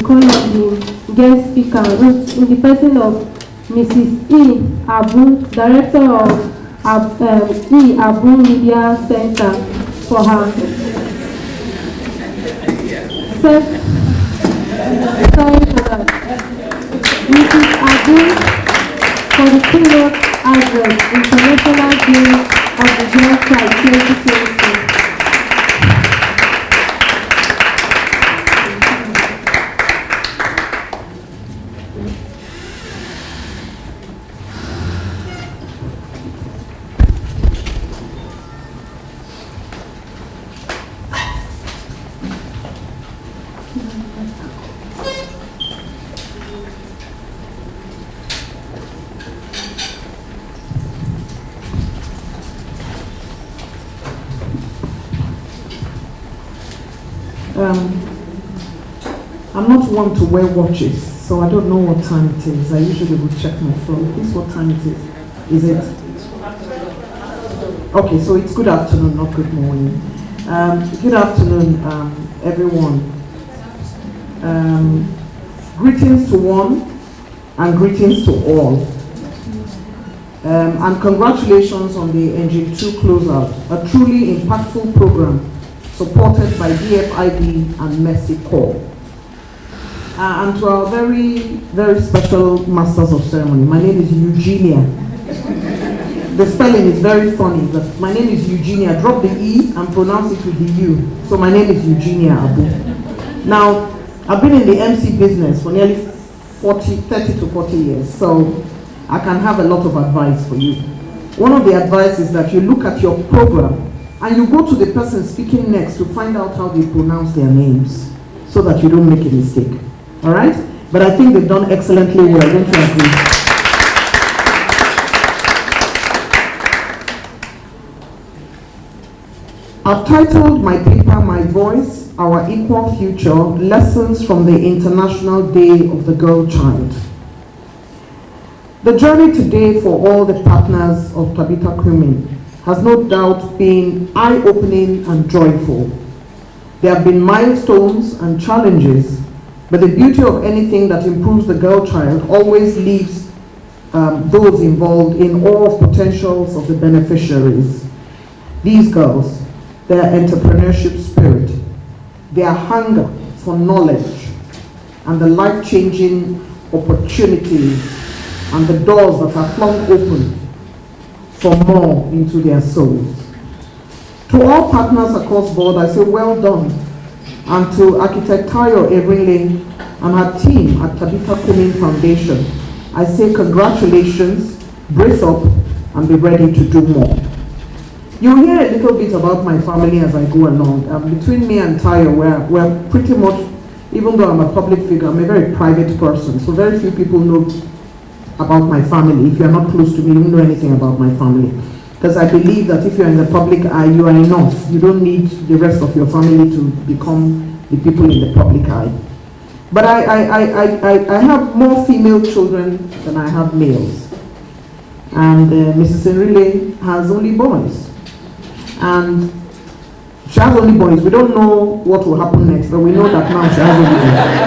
call on the guest speaker in the person of Mrs. E. Abu, Director of E. Abu Media Center, for her Mrs. Abu for the keynote address, International Day of the Girl Child 2020. I'm not one to wear watches, so I don't know what time it is. I usually would check my phone. This is what time it is. Is it? Okay, so it's good afternoon, not good morning. Good afternoon, everyone. Greetings to one and greetings to all. And congratulations on the Engine 2 Closeout, a truly impactful program supported by DFID and Mercy Corps. And to our very, very special Masters of Ceremony, my name is Eugenia. The spelling is very funny, but my name is Eugenia. Drop the E and pronounce it with the U. So my name is Eugenia Abu. Now, I've been in the MC business for nearly 30 to 40 years, so I can have a lot of advice for you. One of the advice is that you look at your program and you go to the person speaking next to find out how they pronounce their names so that you don't make a mistake. All right? But I think they've done excellently well, don't you agree? I've titled my paper, My Voice, Our Equal Future, Lessons from the International Day of the Girl Child. The journey today for all the partners of Tabitha Kumin has no doubt been eye-opening and joyful. There have been milestones and challenges, but the beauty of anything that improves the girl child always leaves those involved in awe of potentials of the beneficiaries. These girls, their entrepreneurship spirit, their hunger for knowledge, and the life-changing opportunities and the doors that are flung open for more into their souls. To all partners across board, I say well done. And to Architect Tayo Erinle and her team at Tabitha Kumin Foundation, I say congratulations, brace up, and be ready to do more. You'll hear a little bit about my family as I go along. Between me and Tayo, we're pretty much, even though I'm a public figure, I'm a very private person, so very few people know about my family. If you're not close to me, you don't know anything about my family. Because I believe that if you're in the public eye, you are enough. You don't need the rest of your family to become the people in the public eye. But I have more female children than I have males. And Mrs. Enrile has only boys. And she has only boys. We don't know what will happen next, but we know that now she has only boys.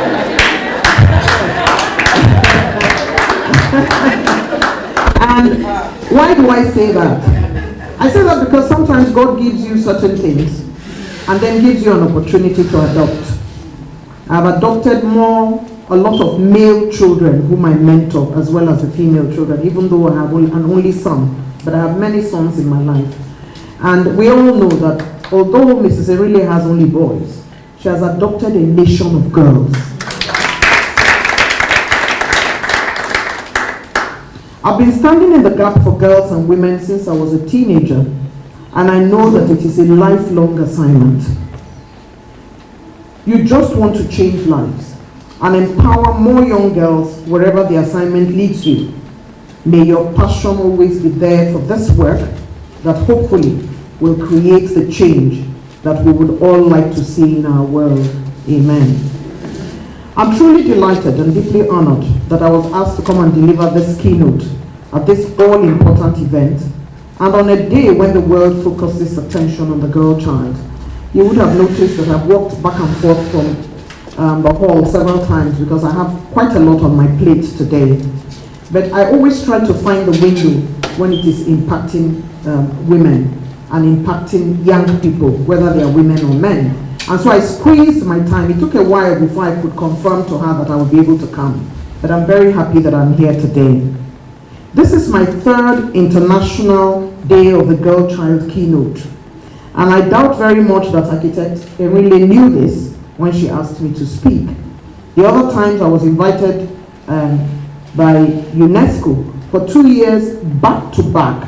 And why do I say that? I say that because sometimes God gives you certain things and then gives you an opportunity to adopt. I've adopted a lot of male children whom I mentor, as well as the female children, even though I have an only son, but I have many sons in my life. And we all know that although Mrs. Erile has only boys, she has adopted a nation of girls. I've been standing in the gap for girls and women since I was a teenager, and I know that it is a lifelong assignment. You just want to change lives and empower more young girls wherever the assignment leads you. May your passion always be there for this work that hopefully will create the change that we would all like to see in our world. Amen. I'm truly delighted and deeply honored that I was asked to come and deliver this keynote at this all-important event, and on a day when the world focuses attention on the girl child. You would have noticed that I've walked back and forth from the hall several times because I have quite a lot on my plate today. But I always try to find the window when it is impacting women and impacting young people, whether they are women or men. And so I squeezed my time. It took a while before I could confirm to her that I would be able to come. But I'm very happy that I'm here today. This is my third International Day of the Girl Child keynote. And I doubt very much that architect Erile knew this when she asked me to speak. The other times I was invited by UNESCO for 2 years back to back.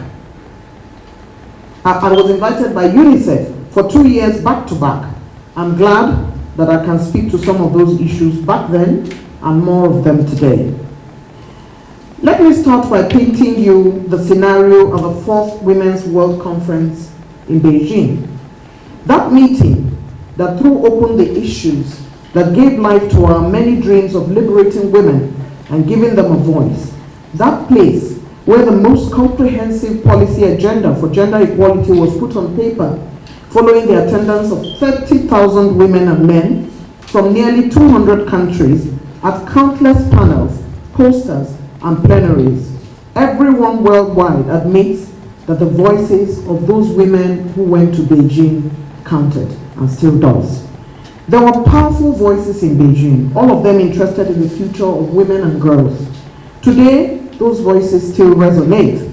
I was invited by UNICEF for 2 years back to back. I'm glad that I can speak to some of those issues back then and more of them today. Let me start by painting you the scenario of the 4th Women's World Conference in Beijing. That meeting that threw open the issues that gave life to our many dreams of liberating women and giving them a voice. That place where the most comprehensive policy agenda for gender equality was put on paper, following the attendance of 30,000 women and men from nearly 200 countries at countless panels, posters, and plenaries. Everyone worldwide admits that the voices of those women who went to Beijing counted and still does. There were powerful voices in Beijing, all of them interested in the future of women and girls. Today, those voices still resonate.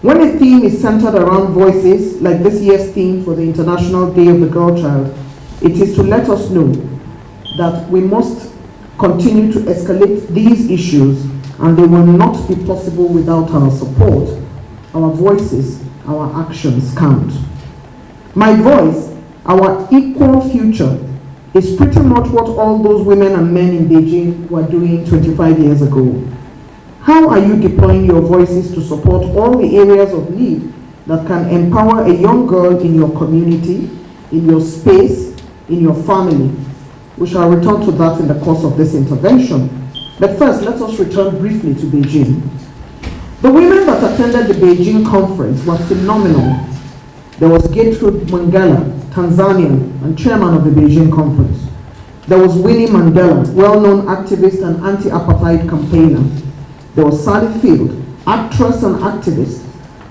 When a theme is centered around voices, like this year's theme for the International Day of the Girl Child, it is to let us know that we must continue to escalate these issues, and they will not be possible without our support. Our voices, our actions count. My voice, our equal future, is pretty much what all those women and men in Beijing were doing 25 years ago. How are you deploying your voices to support all the areas of need that can empower a young girl in your community, in your space, in your family? We shall return to that in the course of this intervention. But first, let us return briefly to Beijing. The women that attended the Beijing conference were phenomenal. There was Gertrude Mangala, Tanzanian and chairman of the Beijing conference. There was Winnie Mandela, well-known activist and anti-apartheid campaigner. There was Sally Field, actress and activist.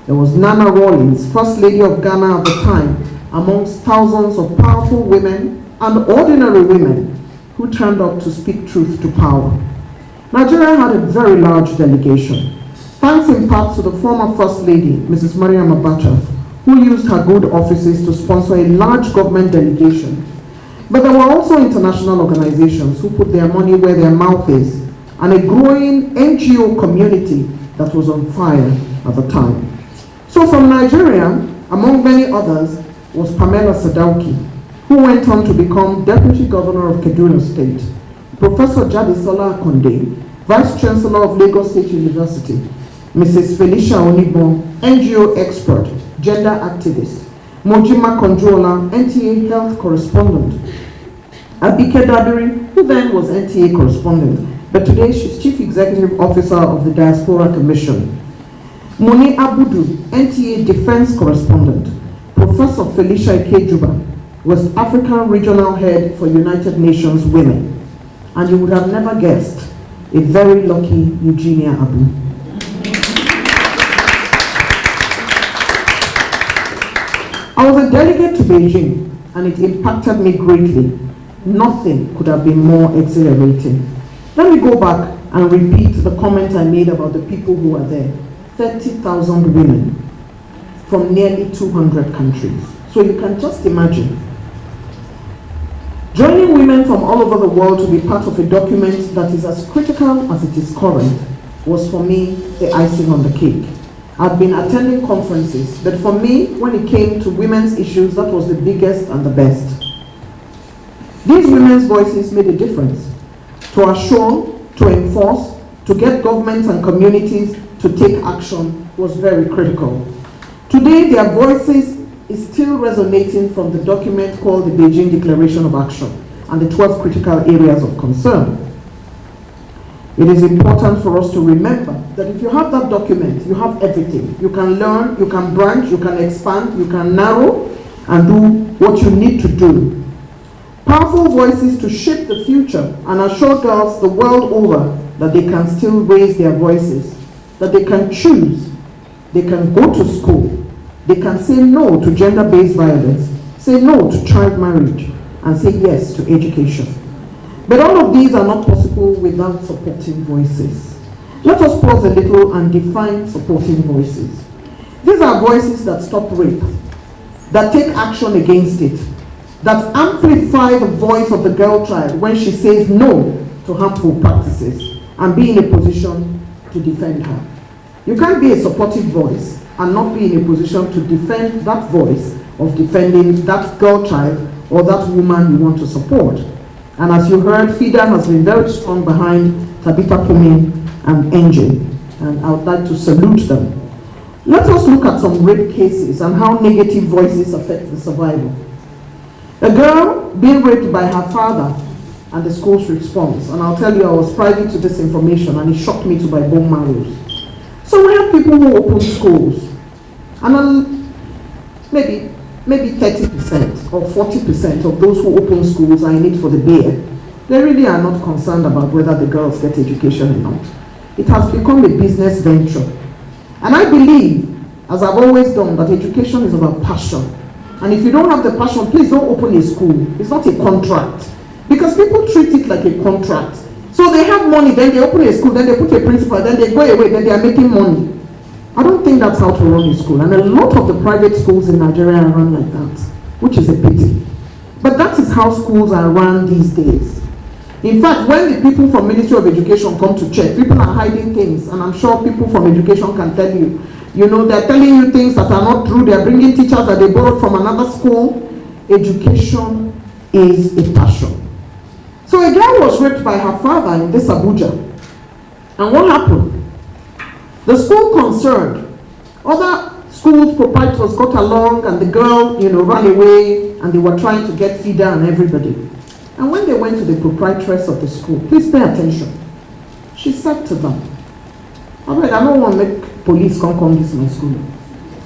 There was Nana Rawlings, First Lady of Ghana at the time, amongst thousands of powerful women and ordinary women who turned up to speak truth to power. Nigeria had a very large delegation, thanks in part to the former First Lady, Mrs. Mariam Abacha, who used her good offices to sponsor a large government delegation. But there were also international organizations who put their money where their mouth is, and a growing NGO community that was on fire at the time. So from Nigeria, among many others, was Pamela Sadauki, who went on to become Deputy Governor of Kaduna State, Professor Jadesola Akonde, Vice Chancellor of Lagos State University, Mrs. Felicia Onibon, NGO expert, gender activist, Mojima Konjola, NTA health correspondent, Abike Dabiri, who then was NTA correspondent, but today she's Chief Executive Officer of the Diaspora Commission. Moni Abudu, NTA Defense Correspondent. Professor Felicia Ikejuba, West African Regional Head for United Nations Women. And you would have never guessed, a very lucky Eugenia Abu. I was a delegate to Beijing, and it impacted me greatly. Nothing could have been more exhilarating. Let me go back and repeat the comment I made about the people who were there. 30,000 women from nearly 200 countries. So you can just imagine. Joining women from all over the world to be part of a document that is as critical as it is current was for me the icing on the cake. I've been attending conferences, but for me, when it came to women's issues, that was the biggest and the best. These women's voices made a difference. To assure, to enforce, to get governments and communities to take action was very critical. Today, their voices is still resonating from the document called the Beijing Declaration of Action and the 12 critical areas of concern. It is important for us to remember that if you have that document, you have everything. You can learn, you can branch, you can expand, you can narrow, and do what you need to do. Powerful voices to shape the future and assure girls the world over that they can still raise their voices, that they can choose, they can go to school, they can say no to gender-based violence, say no to child marriage, and say yes to education. But all of these are not possible without supporting voices. Let us pause a little and define supporting voices. These are voices that stop rape, that take action against it, that amplify the voice of the girl child when she says no to harmful practices and be in a position to defend her. You can't be a supportive voice and not be in a position to defend that voice of defending that girl child or that woman you want to support. And as you heard, FIDA has been very strong behind Tabitha Kumin and NJ, and I would like to salute them. Let us look at some rape cases and how negative voices affect the survivor. A girl being raped by her father and the school's response. And I'll tell you, I was privy to this information and it shocked me to my bone marrow. So we have people who open schools, and maybe 30% or 40% of those who open schools are in it for the beer. They really are not concerned about whether the girls get education or not. It has become a business venture. And I believe, as I've always done, that education is about passion. And if you don't have the passion, please don't open a school. It's not a contract. Because people treat it like a contract. So they have money, then they open a school, then they put a principal, then they go away, then they are making money. I don't think that's how to run a school. And a lot of the private schools in Nigeria are run like that, which is a pity. But that is how schools are run these days. In fact, when the people from Ministry of Education come to check, people are hiding things. And I'm sure people from education can tell you, they're telling you things that are not true. They're bringing teachers that they borrowed from another school. Education is a passion. So a girl was raped by her father in this Abuja. And what happened? The school concerned, other schools proprietors got along and the girl, ran away and they were trying to get FIDA and everybody. And when they went to the proprietress of the school, please pay attention. She said to them, I don't want to make police come this my school.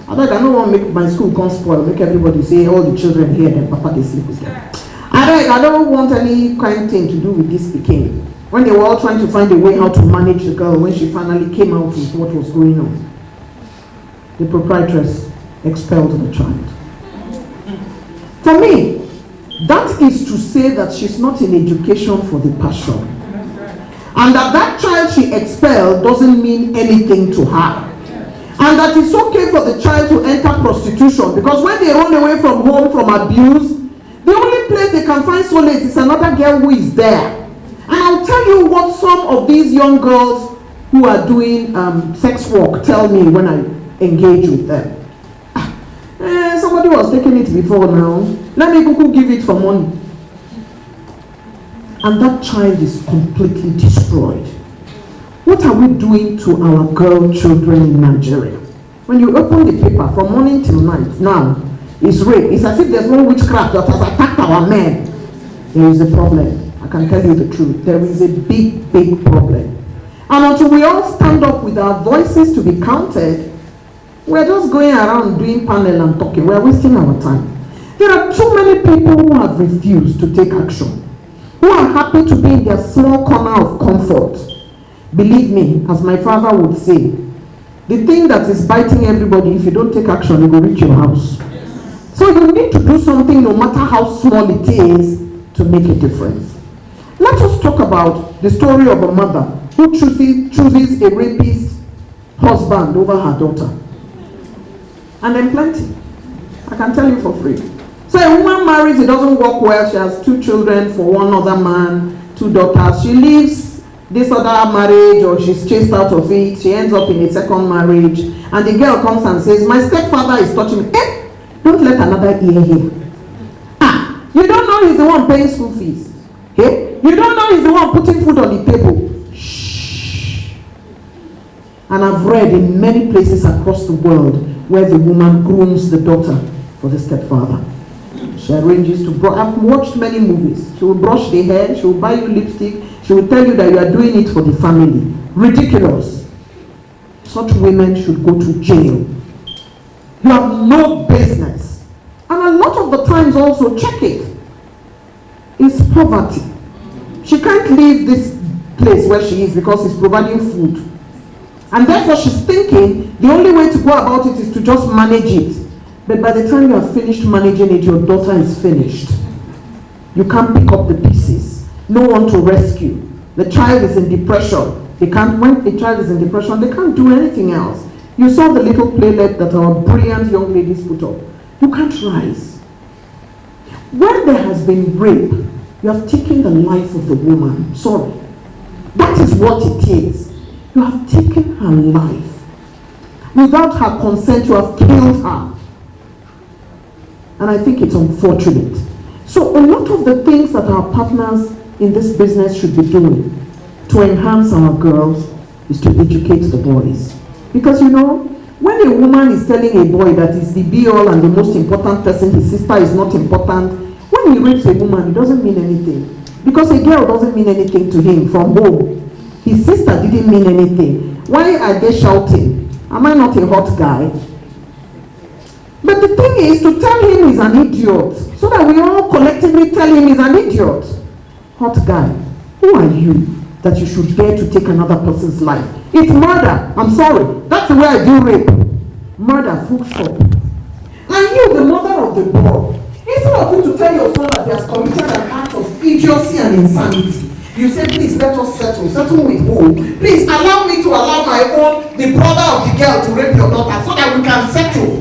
I don't want to make my school come spoil, make everybody say all the children here and papa they sleep with them. I don't want any kind thing to do with this pequeño. When they were all trying to find a way how to manage the girl, when she finally came out with what was going on, the proprietress expelled the child. For me, that is to say that she's not in education for the passion. And that child she expelled doesn't mean anything to her. And that it's okay for the child to enter prostitution, because when they run away from home from abuse, the only place they can find solace is another girl who is there. And I'll tell you what some of these young girls who are doing sex work tell me when I engage with them. Somebody was taking it before now. Let me go give it for money. And that child is completely destroyed. What are we doing to our girl children in Nigeria? When you open the paper from morning till night, now, it's rape. It's as if there's no witchcraft that has attacked our men. There is a problem. I can tell you the truth. There is a big, big problem. And until we all stand up with our voices to be counted, we're just going around doing panel and talking. We're wasting our time. There are too many people who have refused to take action, who are happy to be in their small corner of comfort. Believe me, as my father would say, the thing that is biting everybody, if you don't take action, it will reach your house. So you need to do something, no matter how small it is, to make a difference. Let us talk about the story of a mother who chooses a rapist husband over her daughter. And then plenty. I can tell you for free. So a woman marries, it doesn't work well, she has 2 children for one other man, 2 daughters. She leaves this other marriage, or she's chased out of it, she ends up in a second marriage, and the girl comes and says, my stepfather is touching me. Don't let another ear hear. You don't know he's the one paying school fees. You don't know he's the one putting food on the table. Shh. And I've read in many places across the world where the woman grooms the daughter for the stepfather. She arranges to brush. I've watched many movies. She will brush the hair, she will buy you lipstick, she will tell you that you are doing it for the family. Ridiculous. Such women should go to jail. You have no business. And a lot of the times also, check it. is poverty. She can't leave this place where she is because it's providing food. And therefore she's thinking the only way to go about it is to just manage it. But by the time you have finished managing it, your daughter is finished. You can't pick up the pieces. No one to rescue. The child is in depression. When a child is in depression, they can't do anything else. You saw the little playlet that our brilliant young ladies put up. You can't rise. When there has been rape, you have taken the life of the woman. Sorry. That is what it is. You have taken her life. Without her consent, you have killed her. And I think it's unfortunate. So a lot of the things that our partners in this business should be doing to enhance our girls is to educate the boys. Because you know, when a woman is telling a boy that is the be-all and the most important person, his sister is not important, when he rapes a woman, it doesn't mean anything. Because a girl doesn't mean anything to him from home. His sister didn't mean anything. Why are they shouting? Am I not a hot guy? But the thing is to tell him he's an idiot, so that we all collectively tell him he's an idiot. Hot guy, who are you that you should dare to take another person's life? It's murder. I'm sorry. That's the way I do rape. Murder, full stop. And you, the mother of the boy, instead of you to tell your son that he has committed an act of idiocy and insanity, you say, please let us settle. Settle with who? Please allow me to allow my own, the brother of the girl, to rape your daughter so that we can settle.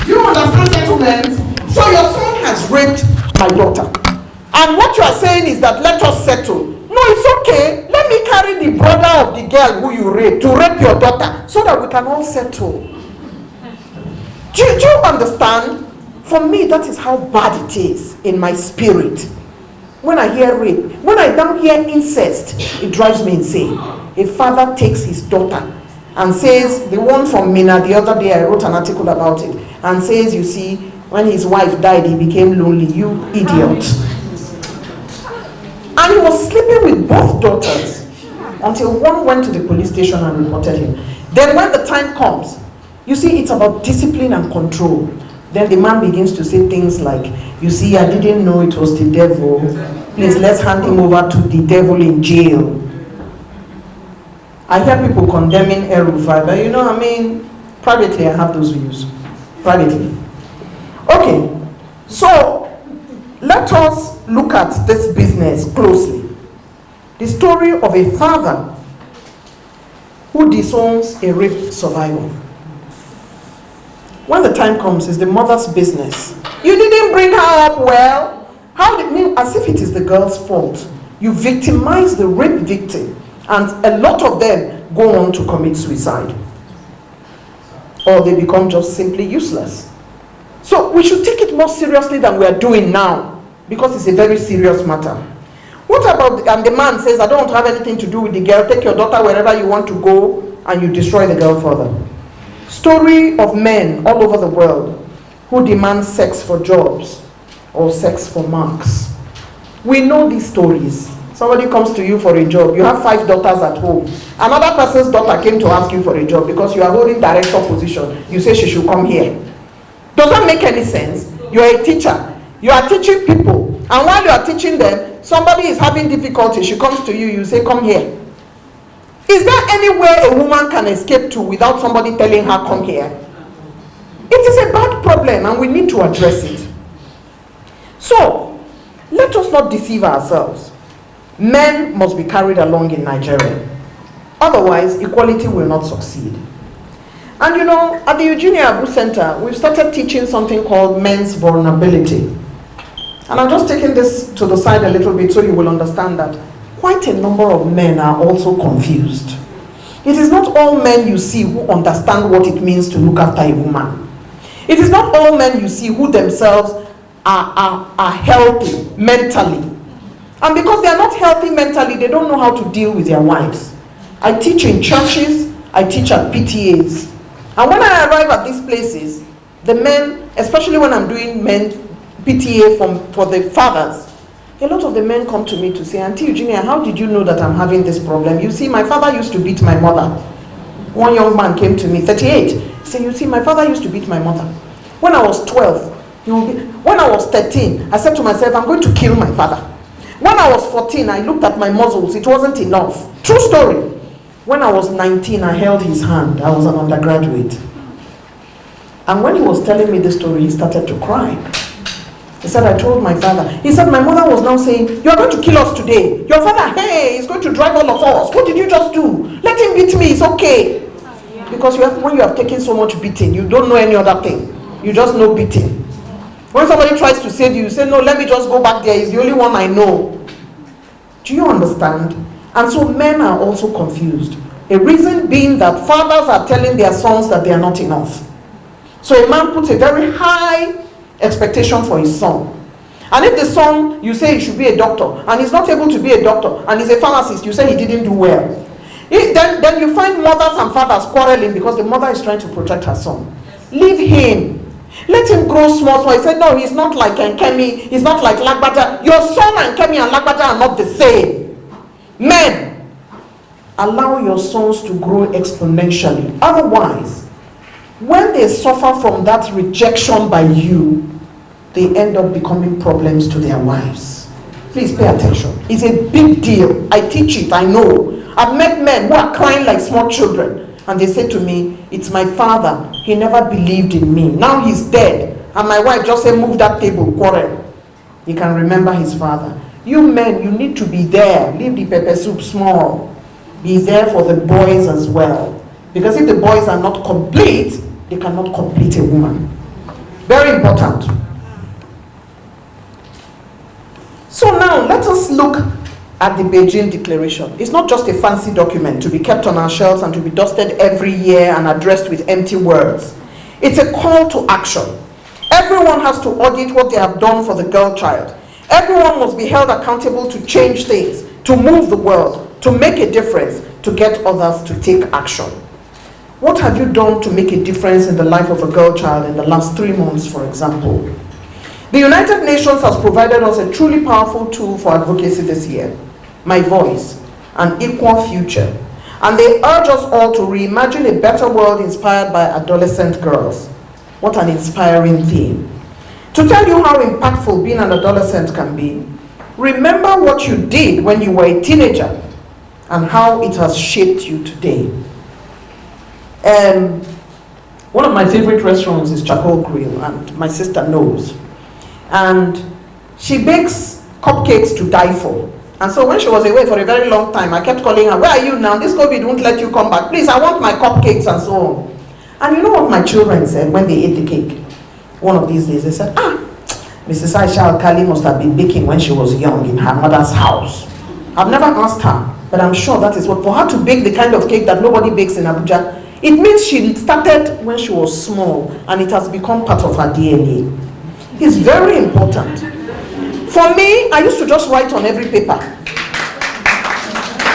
You understand settlement? So your son has raped my daughter. And what you are saying is that let us settle. No, it's okay. Let me carry the brother of the girl who you raped to rape your daughter so that we can all settle. Do you understand? For me, that is how bad it is in my spirit. When I hear rape, when I don't hear incest, it drives me insane. A father takes his daughter and says, the one from Mina, the other day I wrote an article about it, and says, you see, when his wife died, he became lonely. You idiot. And he was sleeping with both daughters until one went to the police station and reported him. Then when the time comes, you see, it's about discipline and control. Then the man begins to say things like, you see, I didn't know it was the devil. Please, let's hand him over to the devil in jail. I hear people condemning El-Rufai, but you know, I mean, privately I have those views. Privately. Okay, so let us look at this business closely. The story of a father who disowns a rape survivor. When the time comes, it's the mother's business. You didn't bring her up well. How did you, as if it is the girl's fault. You victimize the rape victim, and a lot of them go on to commit suicide. Or they become just simply useless. So we should take it more seriously than we are doing now, because it's a very serious matter. What about, and the man says, I don't have anything to do with the girl, take your daughter wherever you want to go, and you destroy the girl further. Story of men all over the world who demand sex for jobs or sex for marks. We know these stories. Somebody comes to you for a job, you have 5 daughters at home. Another person's daughter came to ask you for a job because you are holding director position. You say she should come here. Does that make any sense? You are a teacher. You are teaching people. And while you are teaching them, somebody is having difficulty. She comes to you, you say, come here. Is there anywhere a woman can escape to without somebody telling her, come here? It is a bad problem and we need to address it. So, let us not deceive ourselves. Men must be carried along in Nigeria. Otherwise, equality will not succeed. And you know, at the Eugenia Abu Center, we've started teaching something called men's vulnerability. And I'm just taking this to the side a little bit so you will understand that quite a number of men are also confused. It is not all men you see who understand what it means to look after a woman. It is not all men you see who themselves are healthy mentally. And because they are not healthy mentally, they don't know how to deal with their wives. I teach in churches, I teach at PTAs. And when I arrive at these places, the men, especially when I'm doing men PTA for the fathers, a lot of the men come to me to say, Auntie Eugenia, how did you know that I'm having this problem? You see, my father used to beat my mother. One young man came to me, 38. He said, you see, my father used to beat my mother. When I was 12, When I was 13, I said to myself, I'm going to kill my father. When I was 14, I looked at my muscles. It wasn't enough. True story. When I was 19, I held his hand. I was an undergraduate. And when he was telling me the story, he started to cry. He said, I told my father. He said, my mother was now saying, you are going to kill us today. Your father, hey, he's going to drive all of us. What did you just do? Let him beat me. It's okay. Because when you have taken so much beating, you don't know any other thing. You just know beating. When somebody tries to save you, you say, no, let me just go back there. He's the only one I know. Do you understand? And so men are also confused. A reason being that fathers are telling their sons that they are not enough. So a man puts a very high expectation for his son. And if the son, you say he should be a doctor, and he's not able to be a doctor, and he's a pharmacist, you say he didn't do well. Then you find mothers and fathers quarreling because the mother is trying to protect her son. Leave him. Let him grow small. He said, no, he's not like Kemi, he's not like Lagbaja. Your son and Kemi and Lagbaja are not the same. Men, allow your sons to grow exponentially. Otherwise, when they suffer from that rejection by you, they end up becoming problems to their wives. Please pay attention. It's a big deal. I teach it, I know. I've met men who are crying like small children, and they say to me, it's my father. He never believed in me. Now he's dead. And my wife just said, move that table, quarrel. He can remember his father. You men, you need to be there. Leave the pepper soup small. Be there for the boys as well. Because if the boys are not complete, they cannot complete a woman. Very important. So now, let us look at the Beijing Declaration. It's not just a fancy document to be kept on our shelves and to be dusted every year and addressed with empty words. It's a call to action. Everyone has to audit what they have done for the girl child. Everyone must be held accountable to change things, to move the world, to make a difference, to get others to take action. What have you done to make a difference in the life of a girl child in the last 3 months, for example? The United Nations has provided us a truly powerful tool for advocacy this year. My Voice, an Equal Future. And they urge us all to reimagine a better world inspired by adolescent girls. What an inspiring theme. To tell you how impactful being an adolescent can be, remember what you did when you were a teenager and how it has shaped you today. One of my favorite restaurants is Charcoal Grill, and my sister knows. And she bakes cupcakes to die for. And so when she was away for a very long time, I kept calling her, where are you now? This COVID won't let you come back. Please, I want my cupcakes and so on. And you know what my children said when they ate the cake? One of these days, they said, Mrs. Aisha Alkali must have been baking when she was young in her mother's house. I've never asked her, but I'm sure that is what, for her to bake the kind of cake that nobody bakes in Abuja, it means she started when she was small and it has become part of her DNA. It's very important. For me, I used to just write on every paper.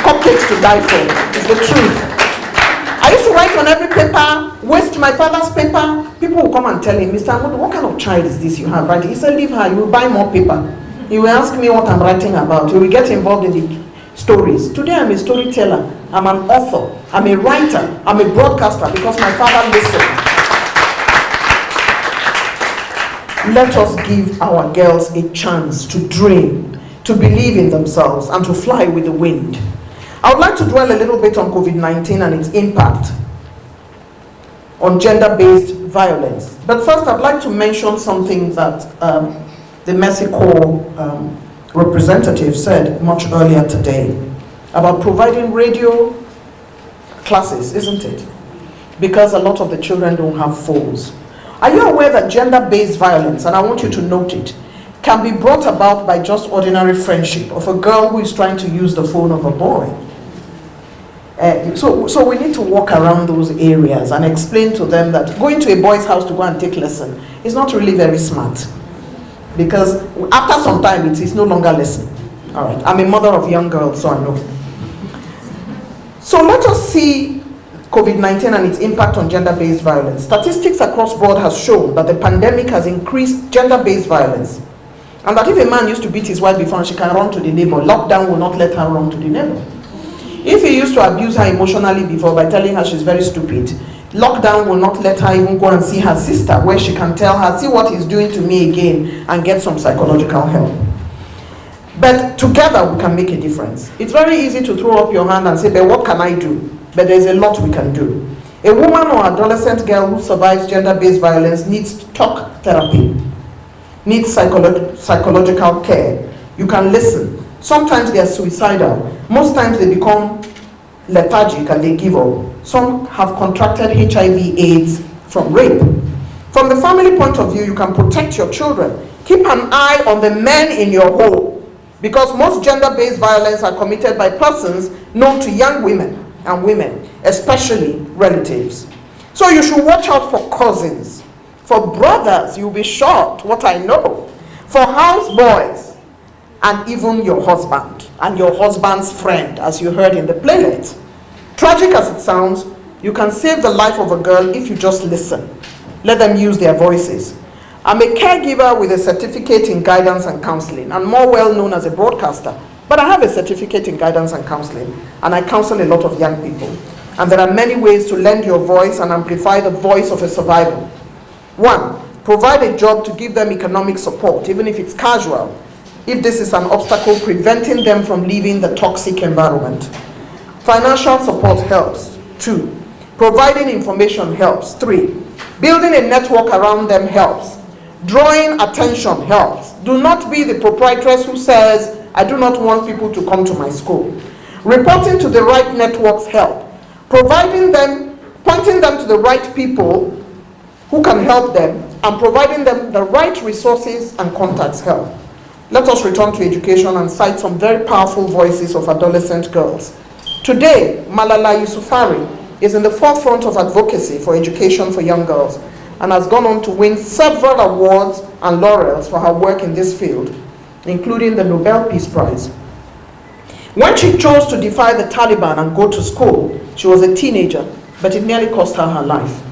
Cupcakes to die for. It's the truth. I used to write on every paper, waste my father's paper. People will come and tell him, Mr. Amodu, what kind of child is this you have writing? He said, leave her, you will buy more paper. He will ask me what I'm writing about. He will get involved in the stories. Today I'm a storyteller. I'm an author. I'm a writer. I'm a broadcaster because my father listened. Let us give our girls a chance to dream, to believe in themselves, and to fly with the wind. I would like to dwell a little bit on COVID-19 and its impact on gender-based violence. But first, I'd like to mention something that the Mexico representative said much earlier today about providing radio classes, isn't it? Because a lot of the children don't have phones. Are you aware that gender-based violence, and I want you to note it, can be brought about by just ordinary friendship of a girl who is trying to use the phone of a boy? So we need to walk around those areas and explain to them that going to a boy's house to go and take lesson is not really very smart. Because after some time, it's no longer lesson. All right, I'm a mother of young girls, so I know. So let us see COVID-19 and its impact on gender-based violence. Statistics across board has shown that the pandemic has increased gender-based violence. And that if a man used to beat his wife before and she can run to the neighbor, lockdown will not let her run to the neighbor. If he used to abuse her emotionally before by telling her she's very stupid, Lockdown will not let her even go and see her sister, where she can tell her, see what he's doing to me again, and get some psychological help. But together we can make a difference. It's very easy to throw up your hand and say, but what can I do? But there's a lot we can do. A woman or adolescent girl who survives gender-based violence needs talk therapy, needs psychological care. You can listen. Sometimes they are suicidal. Most times they become lethargic and they give up. Some have contracted HIV/AIDS from rape. From the family point of view, you can protect your children. Keep an eye on the men in your home, because most gender-based violence are committed by persons known to young women and women, especially relatives. So you should watch out for cousins. For brothers, you'll be shocked what I know. For houseboys, and even your husband and your husband's friend, as you heard in the playlet. Tragic as it sounds, you can save the life of a girl if you just listen. Let them use their voices. I'm a caregiver with a certificate in guidance and counseling, and more well known as a broadcaster. But I have a certificate in guidance and counseling, and I counsel a lot of young people. And there are many ways to lend your voice and amplify the voice of a survivor. 1, provide a job to give them economic support, even if it's casual, if this is an obstacle preventing them from leaving the toxic environment. Financial support helps. 2, providing information helps. 3, building a network around them helps. Drawing attention helps. Do not be the proprietress who says, I do not want people to come to my school. Reporting to the right networks help. Pointing them to the right people who can help them, and providing them the right resources and contacts help. Let us return to education and cite some very powerful voices of adolescent girls. Today, Malala Yousafzai is in the forefront of advocacy for education for young girls, and has gone on to win several awards and laurels for her work in this field, including the Nobel Peace Prize. When she chose to defy the Taliban and go to school, she was a teenager, but it nearly cost her her life.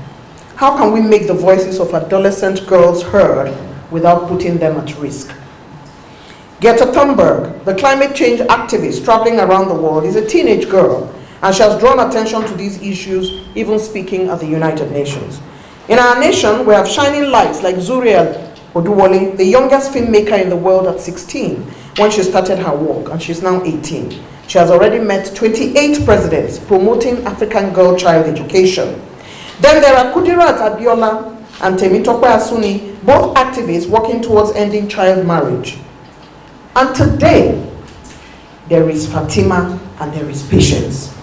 How can we make the voices of adolescent girls heard without putting them at risk? Greta Thunberg, the climate change activist traveling around the world, is a teenage girl, and she has drawn attention to these issues, even speaking at the United Nations. In our nation, we have shining lights like Zuriel Oduwole, the youngest filmmaker in the world at 16, when she started her work, and she's now 18. She has already met 28 presidents promoting African girl child education. Then there are Kudirat Abiola and Temitope Asuni, both activists working towards ending child marriage. And today, there is Fatima and there is Patience.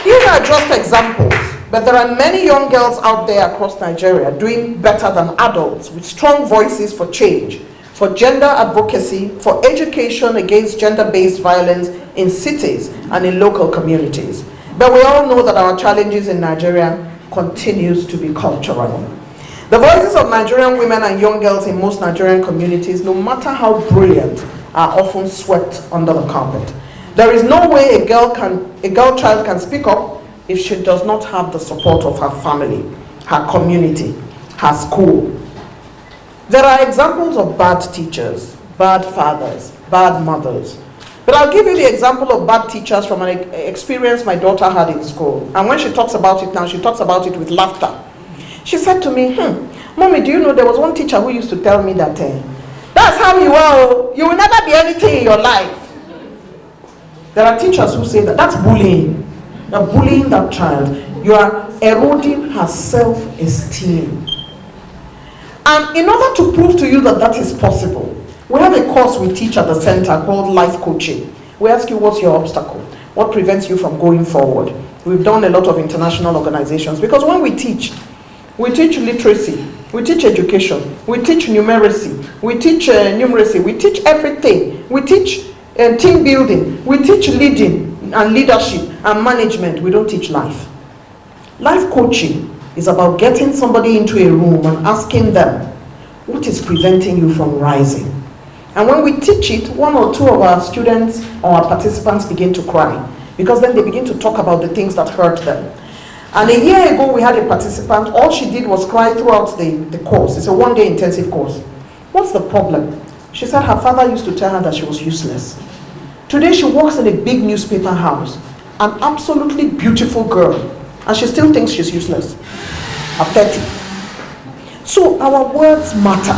These are just examples, but there are many young girls out there across Nigeria doing better than adults, with strong voices for change, for gender advocacy, for education against gender-based violence in cities and in local communities. But we all know that our challenges in Nigeria continues to be cultural. The voices of Nigerian women and young girls in most Nigerian communities, no matter how brilliant, are often swept under the carpet. There is no way a girl child can speak up if she does not have the support of her family, her community, her school. There are examples of bad teachers, bad fathers, bad mothers. But I'll give you the example of bad teachers from an experience my daughter had in school. And when she talks about it now, she talks about it with laughter. She said to me, Mommy, do you know there was one teacher who used to tell me that that's how you are, you will never be anything in your life. There are teachers who say that that's bullying. You're bullying that child. You are eroding her self-esteem. And in order to prove to you that that is possible, we have a course we teach at the center called Life Coaching. We ask you, what's your obstacle? What prevents you from going forward? We've done a lot of international organizations, because when we teach literacy, we teach education, we teach numeracy, we teach numeracy, we teach everything. We teach team building, we teach leading and leadership and management. We don't teach life. Life coaching is about getting somebody into a room and asking them, what is preventing you from rising? And when we teach it, one or two of our students or our participants begin to cry, because then they begin to talk about the things that hurt them. And a year ago, we had a participant, all she did was cry throughout the course. It's a one-day intensive course. What's the problem? She said her father used to tell her that she was useless. Today she works in a big newspaper house, an absolutely beautiful girl, and she still thinks she's useless at 30. So our words matter.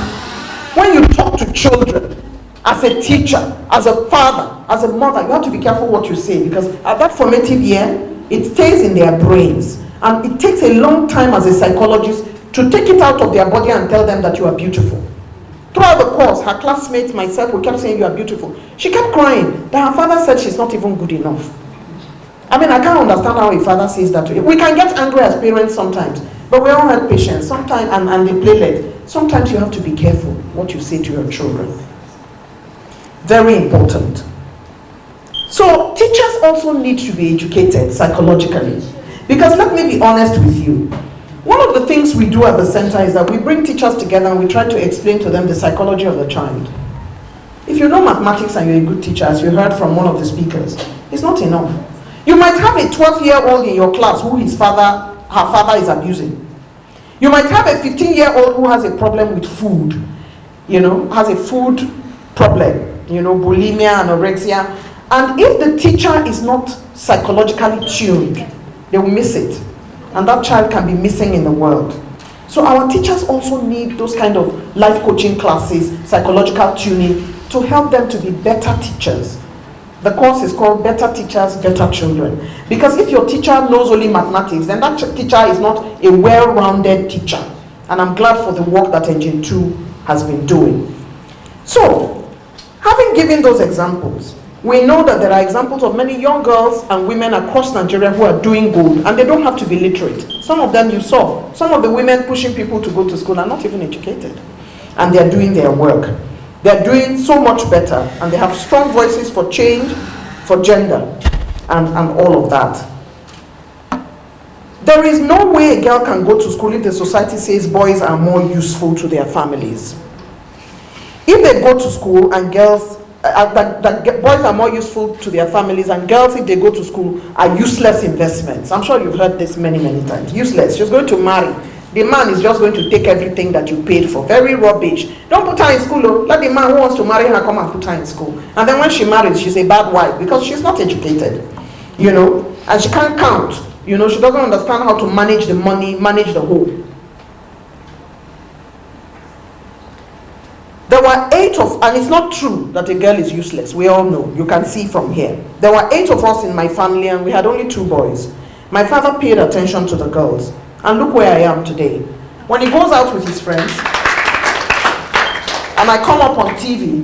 When you talk to children, as a teacher, as a father, as a mother, you have to be careful what you say, because at that formative year, it stays in their brains. And it takes a long time as a psychologist to take it out of their body and tell them that you are beautiful. Throughout the course, her classmates, myself, we kept saying you are beautiful. She kept crying that her father said she's not even good enough. I mean, I can't understand how a father says that to you. We can get angry as parents sometimes, but we all have patience. Sometimes, and they play led. Sometimes you have to be careful what you say to your children. Very important. So teachers also need to be educated psychologically. Because let me be honest with you, one of the things we do at the center is that we bring teachers together and we try to explain to them the psychology of the child. If you know mathematics and you're a good teacher, as you heard from one of the speakers, it's not enough. You might have a 12-year-old in your class who her father is abusing. You might have a 15-year-old who has a problem with food, has a food problem, bulimia, anorexia. And if the teacher is not psychologically tuned, they will miss it. And that child can be missing in the world. So our teachers also need those kind of life coaching classes, psychological tuning, to help them to be better teachers. The course is called Better Teachers, Better Children. Because if your teacher knows only mathematics, then that teacher is not a well-rounded teacher. And I'm glad for the work that Engine 2 has been doing. So, having given those examples, we know that there are examples of many young girls and women across Nigeria who are doing good, and they don't have to be literate. Some of them you saw. Some of the women pushing people to go to school are not even educated. And they are doing their work. They are doing so much better, and they have strong voices for change, for gender, and all of that. There is no way a girl can go to school if the society says boys are more useful to their families. If they go to school and girls, boys are more useful to their families, and girls, if they go to school, are useless investments. I'm sure you've heard this many, many times. Useless. She's going to marry. The man is just going to take everything that you paid for. Very rubbish. Don't put her in school. Oh. Let the man who wants to marry her come and put her in school. And then when she marries, she's a bad wife because she's not educated. And she can't count. She doesn't understand how to manage the money, manage the home. There were 8 of, and it's not true that a girl is useless. We all know. You can see from here. There were 8 of us in my family, and we had only 2 boys. My father paid attention to the girls. And look where I am today. When he goes out with his friends, and I come up on TV,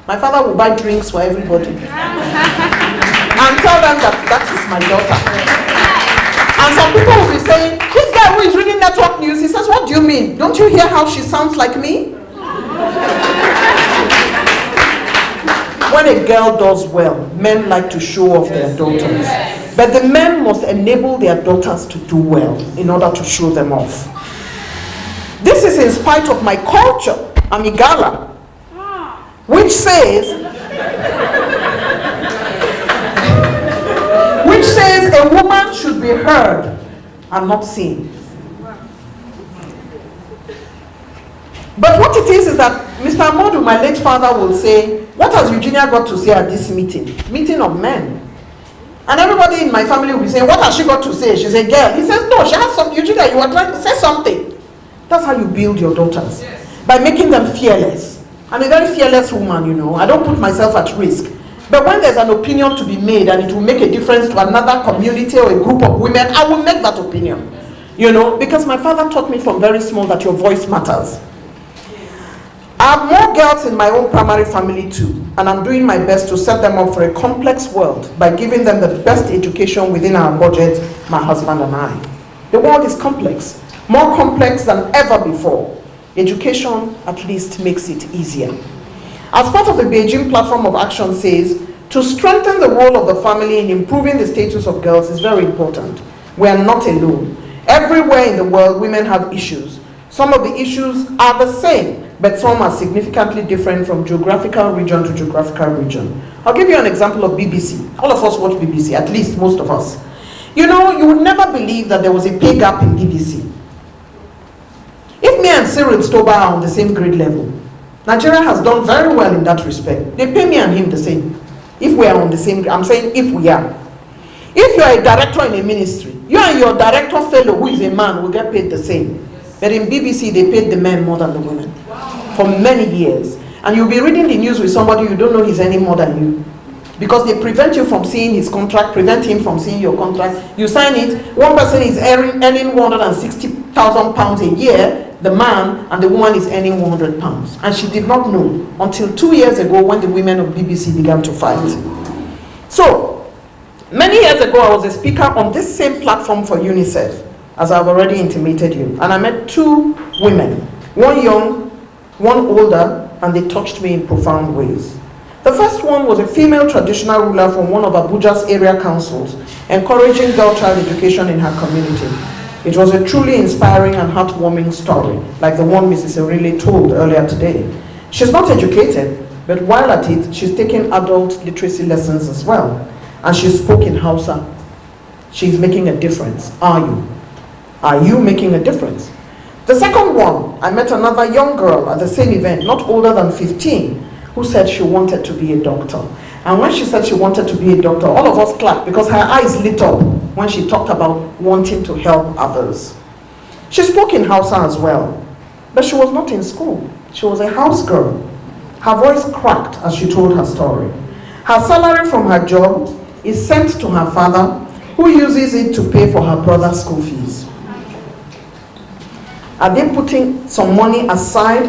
my father will buy drinks for everybody. And tell them that is my daughter. And some people will be saying, this guy who is reading network news, he says, what do you mean? Don't you hear how she sounds like me? When a girl does well, men like to show off their daughters. But the men must enable their daughters to do well in order to show them off. This is in spite of my culture, Amigala, which says a woman should be heard and not seen. But what it is that Mr. Modu, my late father, will say, what has Eugenia got to say at this meeting of men? And everybody in my family will be saying, what has she got to say? She's a girl. He says, no, she has something. Eugenia, you are trying to say something. That's how you build your daughters. Yes. By making them fearless. I'm a very fearless woman, I don't put myself at risk. But when there's an opinion to be made and it will make a difference to another community or a group of women, I will make that opinion. Because my father taught me from very small that your voice matters. I have more girls in my own primary family too, and I'm doing my best to set them up for a complex world by giving them the best education within our budget, my husband and I. The world is complex, more complex than ever before. Education at least makes it easier. As part of the Beijing Platform of Action says, to strengthen the role of the family in improving the status of girls is very important. We are not alone. Everywhere in the world, women have issues. Some of the issues are the same, but some are significantly different from geographical region to geographical region. I'll give you an example of BBC. All of us watch BBC, at least most of us. You would never believe that there was a pay gap in BBC. If me and Cyril Stoba are on the same grade level, Nigeria has done very well in that respect. They pay me and him the same. If we are on the same, I'm saying if we are. If you are a director in a ministry, you and your director fellow who is a man will get paid the same. But in BBC, they paid the men more than the women for many years. And you'll be reading the news with somebody you don't know he's any more than you. Because they prevent you from seeing his contract, prevent him from seeing your contract. You sign it, one person is earning 160,000 pounds a year, the man, and the woman is earning 100 pounds. And she did not know until 2 years ago when the women of BBC began to fight. So, many years ago I was a speaker on this same platform for UNICEF, as I've already intimated you. And I met two women, one young, one older, and they touched me in profound ways. The first one was a female traditional ruler from one of Abuja's area councils, encouraging girl-child education in her community. It was a truly inspiring and heartwarming story, like the one Mrs. Orile told earlier today. She's not educated, but while at it, she's taken adult literacy lessons as well. And she spoke in Hausa. She's making a difference. Are you? Are you making a difference? The second one, I met another young girl at the same event, not older than 15, who said she wanted to be a doctor. And when she said she wanted to be a doctor, all of us clapped because her eyes lit up when she talked about wanting to help others. She spoke in Hausa as well, but she was not in school. She was a house girl. Her voice cracked as she told her story. Her salary from her job is sent to her father, who uses it to pay for her brother's school fees. Are they putting some money aside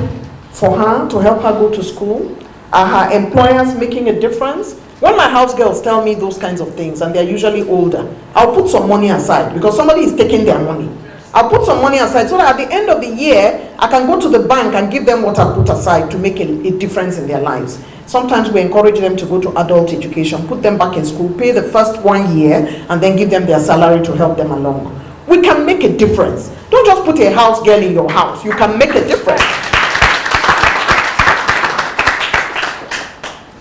for her to help her go to school? Are her employers making a difference? When my house girls tell me those kinds of things, and they're usually older, I'll put some money aside because somebody is taking their money. I'll put some money aside so that at the end of the year, I can go to the bank and give them what I put aside to make a difference in their lives. Sometimes we encourage them to go to adult education, put them back in school, pay the first 1 year, and then give them their salary to help them along. We can make a difference. Don't just put a house girl in your house. You can make a difference.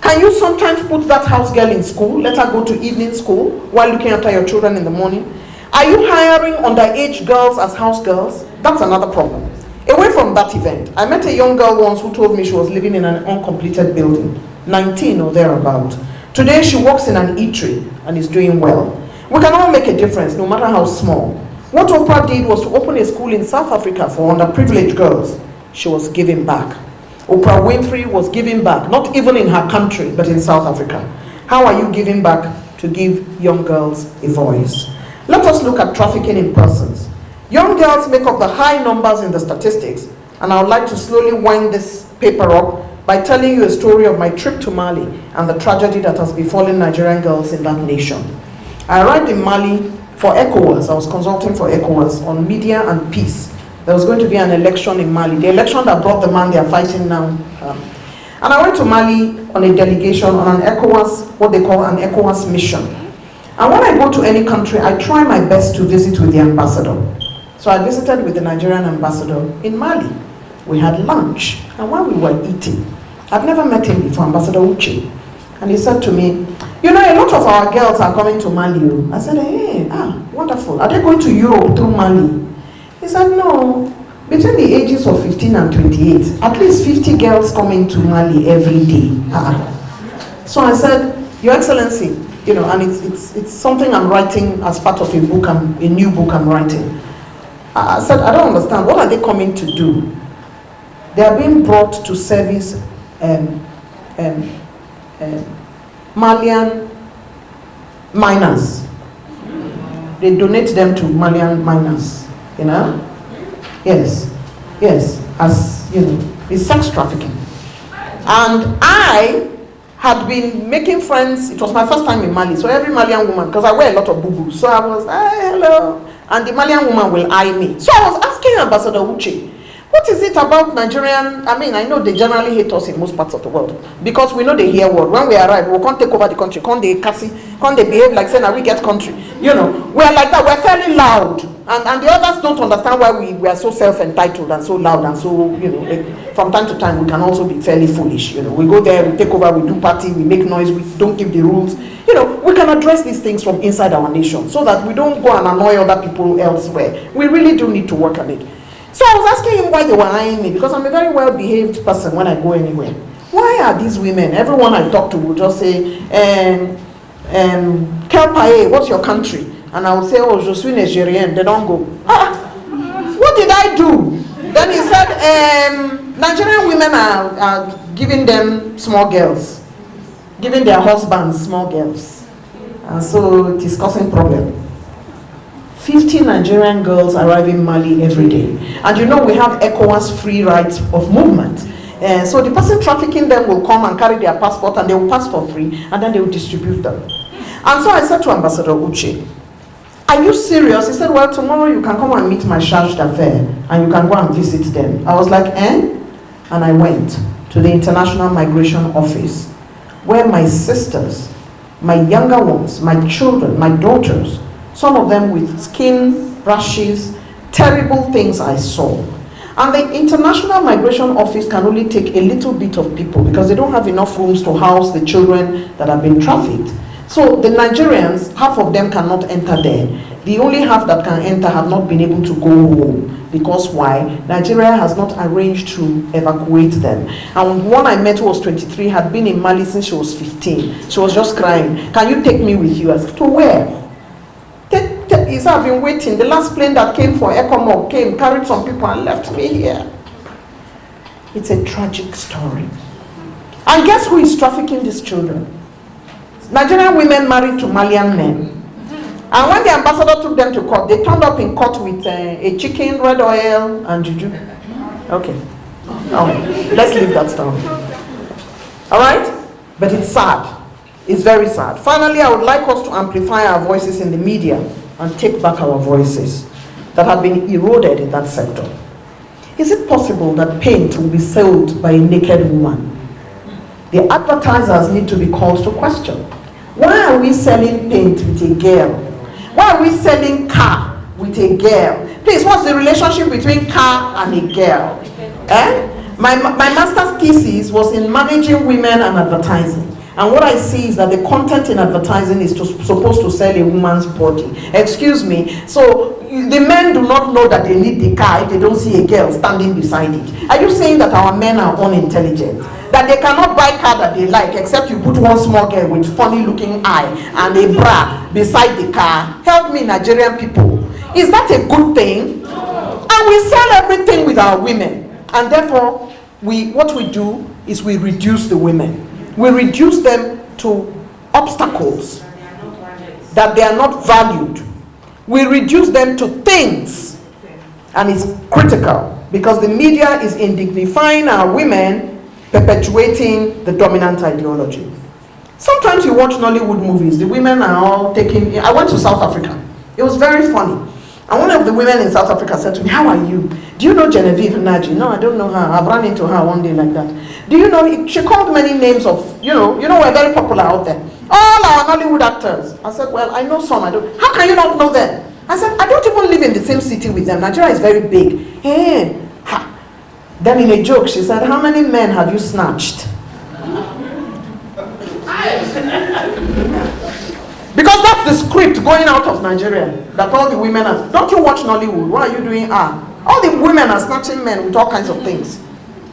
Can you sometimes put that house girl in school, let her go to evening school while looking after your children in the morning? Are you hiring underage girls as house girls? That's another problem. Away from that event, I met a young girl once who told me she was living in an uncompleted building, 19 or thereabout. Today she works in an eatery and is doing well. We can all make a difference, no matter how small. What Oprah did was to open a school in South Africa for underprivileged girls. She was giving back. Oprah Winfrey was giving back, not even in her country, but in South Africa. How are you giving back to give young girls a voice? Let us look at trafficking in persons. Young girls make up the high numbers in the statistics, and I would like to slowly wind this paper up by telling you a story of my trip to Mali and the tragedy that has befallen Nigerian girls in that nation. I arrived in Mali for ECOWAS. I was consulting for ECOWAS on media and peace. There was going to be an election in Mali, the election that brought the man they are fighting now. And I went to Mali on a delegation on an ECOWAS, what they call an ECOWAS mission. And when I go to any country, I try my best to visit with the ambassador. So I visited with the Nigerian ambassador in Mali. We had lunch, and while we were eating, I've never met him before, Ambassador Uche. And he said to me, you know, a lot of our girls are coming to Mali. I said, hey, wonderful. Are they going to Europe through Mali? He said, no, between the ages of 15 and 28, at least 50 girls coming to Mali every day. So I said, Your Excellency, you know, and it's something I'm writing as part of a book, a new book I'm writing. I said, I don't understand. What are they coming to do? They are being brought to service Malian miners. They donate them to Malian miners, you know? Yes, as, you know, it's sex trafficking. And I had been making friends. It was my first time in Mali, so every Malian woman, because I wear a lot of boo-boos, so I was, hey, hello, and the Malian woman will eye me. So I was asking Ambassador Uche, what is it about Nigerian? I mean, I know they generally hate us in most parts of the world because we know they hear word. When we arrive, we can't take over the country. Can't they behave like saying that we get country? You know, we are like that. We're fairly loud, and the others don't understand why we are so self-entitled and so loud and so, you know. Like, from time to time, we can also be fairly foolish. You know, we go there, we take over, we do party, we make noise, we don't keep the rules. You know, we can address these things from inside our nation so that we don't go and annoy other people elsewhere. We really do need to work on it. So I was asking him why they were eyeing me, because I'm a very well-behaved person when I go anywhere. why are these women, everyone I talk to will just say, quel pays, what's your country? And I will say, oh, je suis Nigerian. They don't go, what did I do? Then he said, Nigerian women are giving them small girls, giving their husbands small girls. And so it is causing problem. 50 Nigerian girls arrive in Mali every day. And you know we have ECOWAS free rights of movement. So the person trafficking them will come and carry their passport and they will pass for free and then they will distribute them. And so I said to Ambassador Uche, are you serious? He said, well, tomorrow you can come and meet my charge d'affaires and you can go and visit them. I was like, eh? And I went to the International Migration Office where my sisters, my younger ones, my children, my daughters, some of them with skin rashes, terrible things I saw. And the International Migration Office can only take a little bit of people because they don't have enough rooms to house the children that have been trafficked. So the Nigerians, half of them cannot enter there. The only half that can enter have not been able to go home. Because why? Nigeria has not arranged to evacuate them. And one I met who was 23 had been in Mali since she was 15. She was just crying, can you take me with you? I said, to where? He said, I've been waiting. The last plane that came for ECOMOG came, carried some people and left me here. It's a tragic story. And guess who is trafficking these children? Nigerian women married to Malian men. And when the ambassador took them to court, they turned up in court with a chicken, red oil, and juju. Okay. Now, let's leave that story. All right? But it's sad. It's very sad. Finally, I would like us to amplify our voices in the media and take back our voices that have been eroded in that sector. Is it possible that paint will be sold by a naked woman? The advertisers need to be called to question. Why are we selling paint with a girl? Why are we selling car with a girl? Please, what's the relationship between car and a girl? My master's thesis was in managing women and advertising. And what I see is that the content in advertising is supposed to sell a woman's body. Excuse me. So the men do not know that they need the car if they don't see a girl standing beside it. Are you saying that our men are unintelligent? That they cannot buy car that they like except you put one small girl with funny looking eye and a bra beside the car? Help me, Nigerian people. Is that a good thing? And we sell everything with our women. And therefore, what we do is we reduce the women. We reduce them to obstacles, that they are not valued. We reduce them to things, and it's critical because the media is indignifying our women, perpetuating the dominant ideology. Sometimes you watch Nollywood movies, the women are all taking. I went to South Africa. It was very funny. And one of the women in South Africa said to me, how are you? Do you know Genevieve Naji? No, I don't know her. I've run into her one day like that. Do you know, she called many names of, you know, we're very popular out there. All our Nollywood actors. I said, well, I know some. I don't. How can you not know them? I said, I don't even live in the same city with them. Nigeria is very big. Hey, ha. Then in a joke, she said, how many men have you snatched? Because that's the script going out of Nigeria, that all the women are. Don't you watch Nollywood? What are you doing? All the women are snatching men with all kinds of things,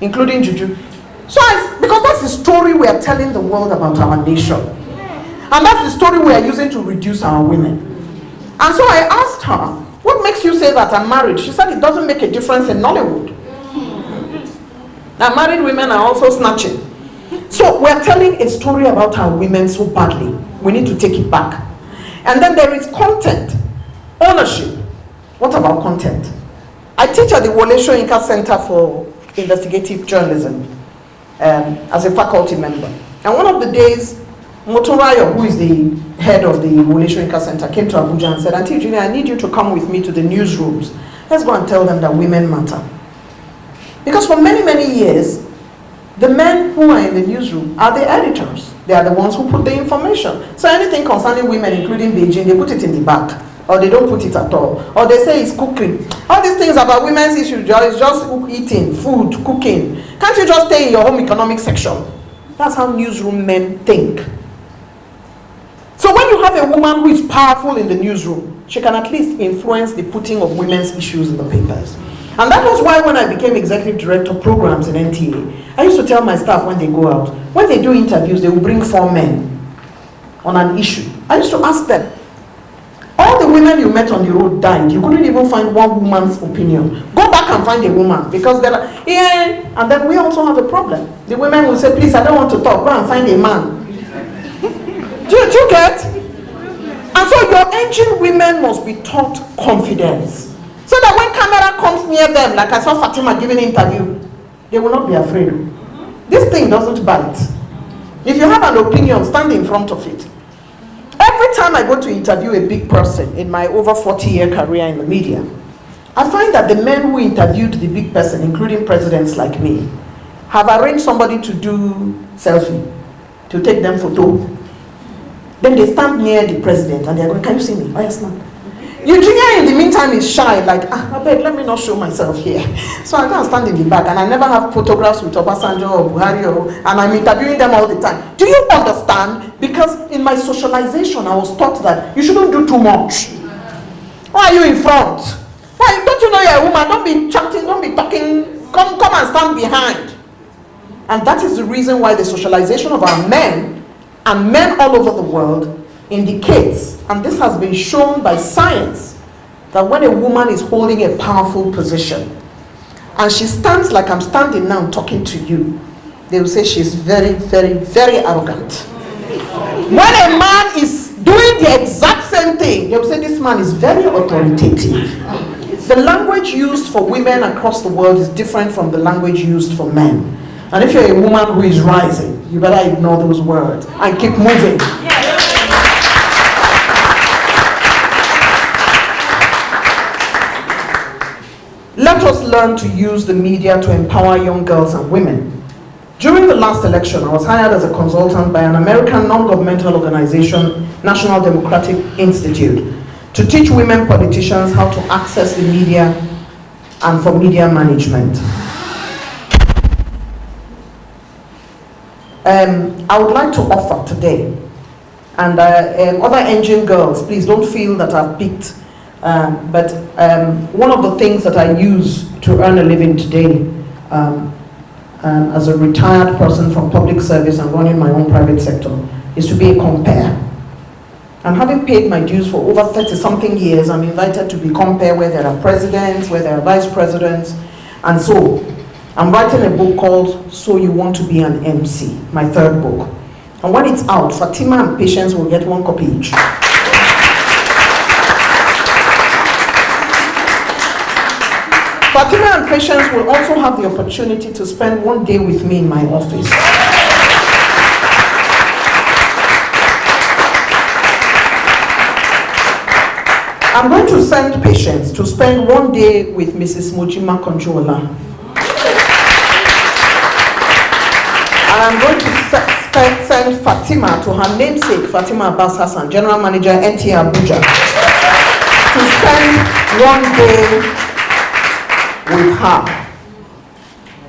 including juju. So, because that's the story we are telling the world about our nation. And that's the story we are using to reduce our women. And so I asked her, what makes you say that I'm married? She said it doesn't make a difference in Nollywood. Now, married women are also snatching. So we're telling a story about our women so badly. We need to take it back. And then there is content, ownership. What about content? I teach at the Wole Soyinka Center for Investigative Journalism as a faculty member. And one of the days, Motorayo, who is the head of the Wole Soyinka Center, came to Abuja and said, Auntie Junior, I need you to come with me to the newsrooms. Let's go and tell them that women matter. Because for many, many years, the men who are in the newsroom are the editors. They are the ones who put the information. So anything concerning women, including Beijing, they put it in the back. Or they don't put it at all. Or they say it's cooking. All these things about women's issues is just eating, food, cooking. Can't you just stay in your home economic section? That's how newsroom men think. So when you have a woman who is powerful in the newsroom, she can at least influence the putting of women's issues in the papers. And that was why when I became executive director of programs in NTA, I used to tell my staff when they go out, when they do interviews, they will bring 4 men on an issue. I used to ask them, all the women you met on the road died. You couldn't even find one woman's opinion. Go back and find a woman, because they're like, yeah. And then we also have a problem. The women will say, please, I don't want to talk. Go and find a man. Do you get? And so your engine women must be taught confidence. So that when camera comes near them, like I saw Fatima giving an interview, they will not be afraid. This thing doesn't bite. If you have an opinion, stand in front of it. Every time I go to interview a big person in my over 40-year career in the media, I find that the men who interviewed the big person, including presidents like me, have arranged somebody to do selfie, to take them photo. Then they stand near the president and they're going, can you see me? Oh, yes, ma'am. Eugenia in the meantime is shy, like, I beg, let me not show myself here. So I go and stand in the back, and I never have photographs with Obasanjo or Buhari, and I'm interviewing them all the time. Do you understand? Because in my socialization, I was taught that you shouldn't do too much. Why are you in front? Why, don't you know you're a woman? Don't be chatting, don't be talking. Come and stand behind. And that is the reason why the socialization of our men, and men all over the world, indicates, and this has been shown by science, that when a woman is holding a powerful position and she stands like I'm standing now talking to you, they will say she's very, very, very arrogant. When a man is doing the exact same thing, they will say this man is very authoritative. The language used for women across the world is different from the language used for men. And if you're a woman who is rising, you better ignore those words and keep moving. Let us learn to use the media to empower young girls and women. During the last election, I was hired as a consultant by an American non-governmental organization, National Democratic Institute, to teach women politicians how to access the media and for media management. I would like to offer today, and other engine girls, please don't feel that I've picked. But one of the things that I use to earn a living today, as a retired person from public service and running my own private sector, is to be a compare. And having paid my dues for over 30-something years, I'm invited to be compare where there are presidents, where there are vice presidents, and so I'm writing a book called So You Want to Be an MC, my 3rd book. And when it's out, Fatima and Patience will get 1 copy each. Fatima and Patience will also have the opportunity to spend 1 day with me in my office. I'm going to send Patience to spend 1 day with Mrs. Mojima Konjola. And I'm going to send Fatima to her namesake, Fatima Abbas Hassan, General Manager, NTA Abuja, to spend 1 day with her.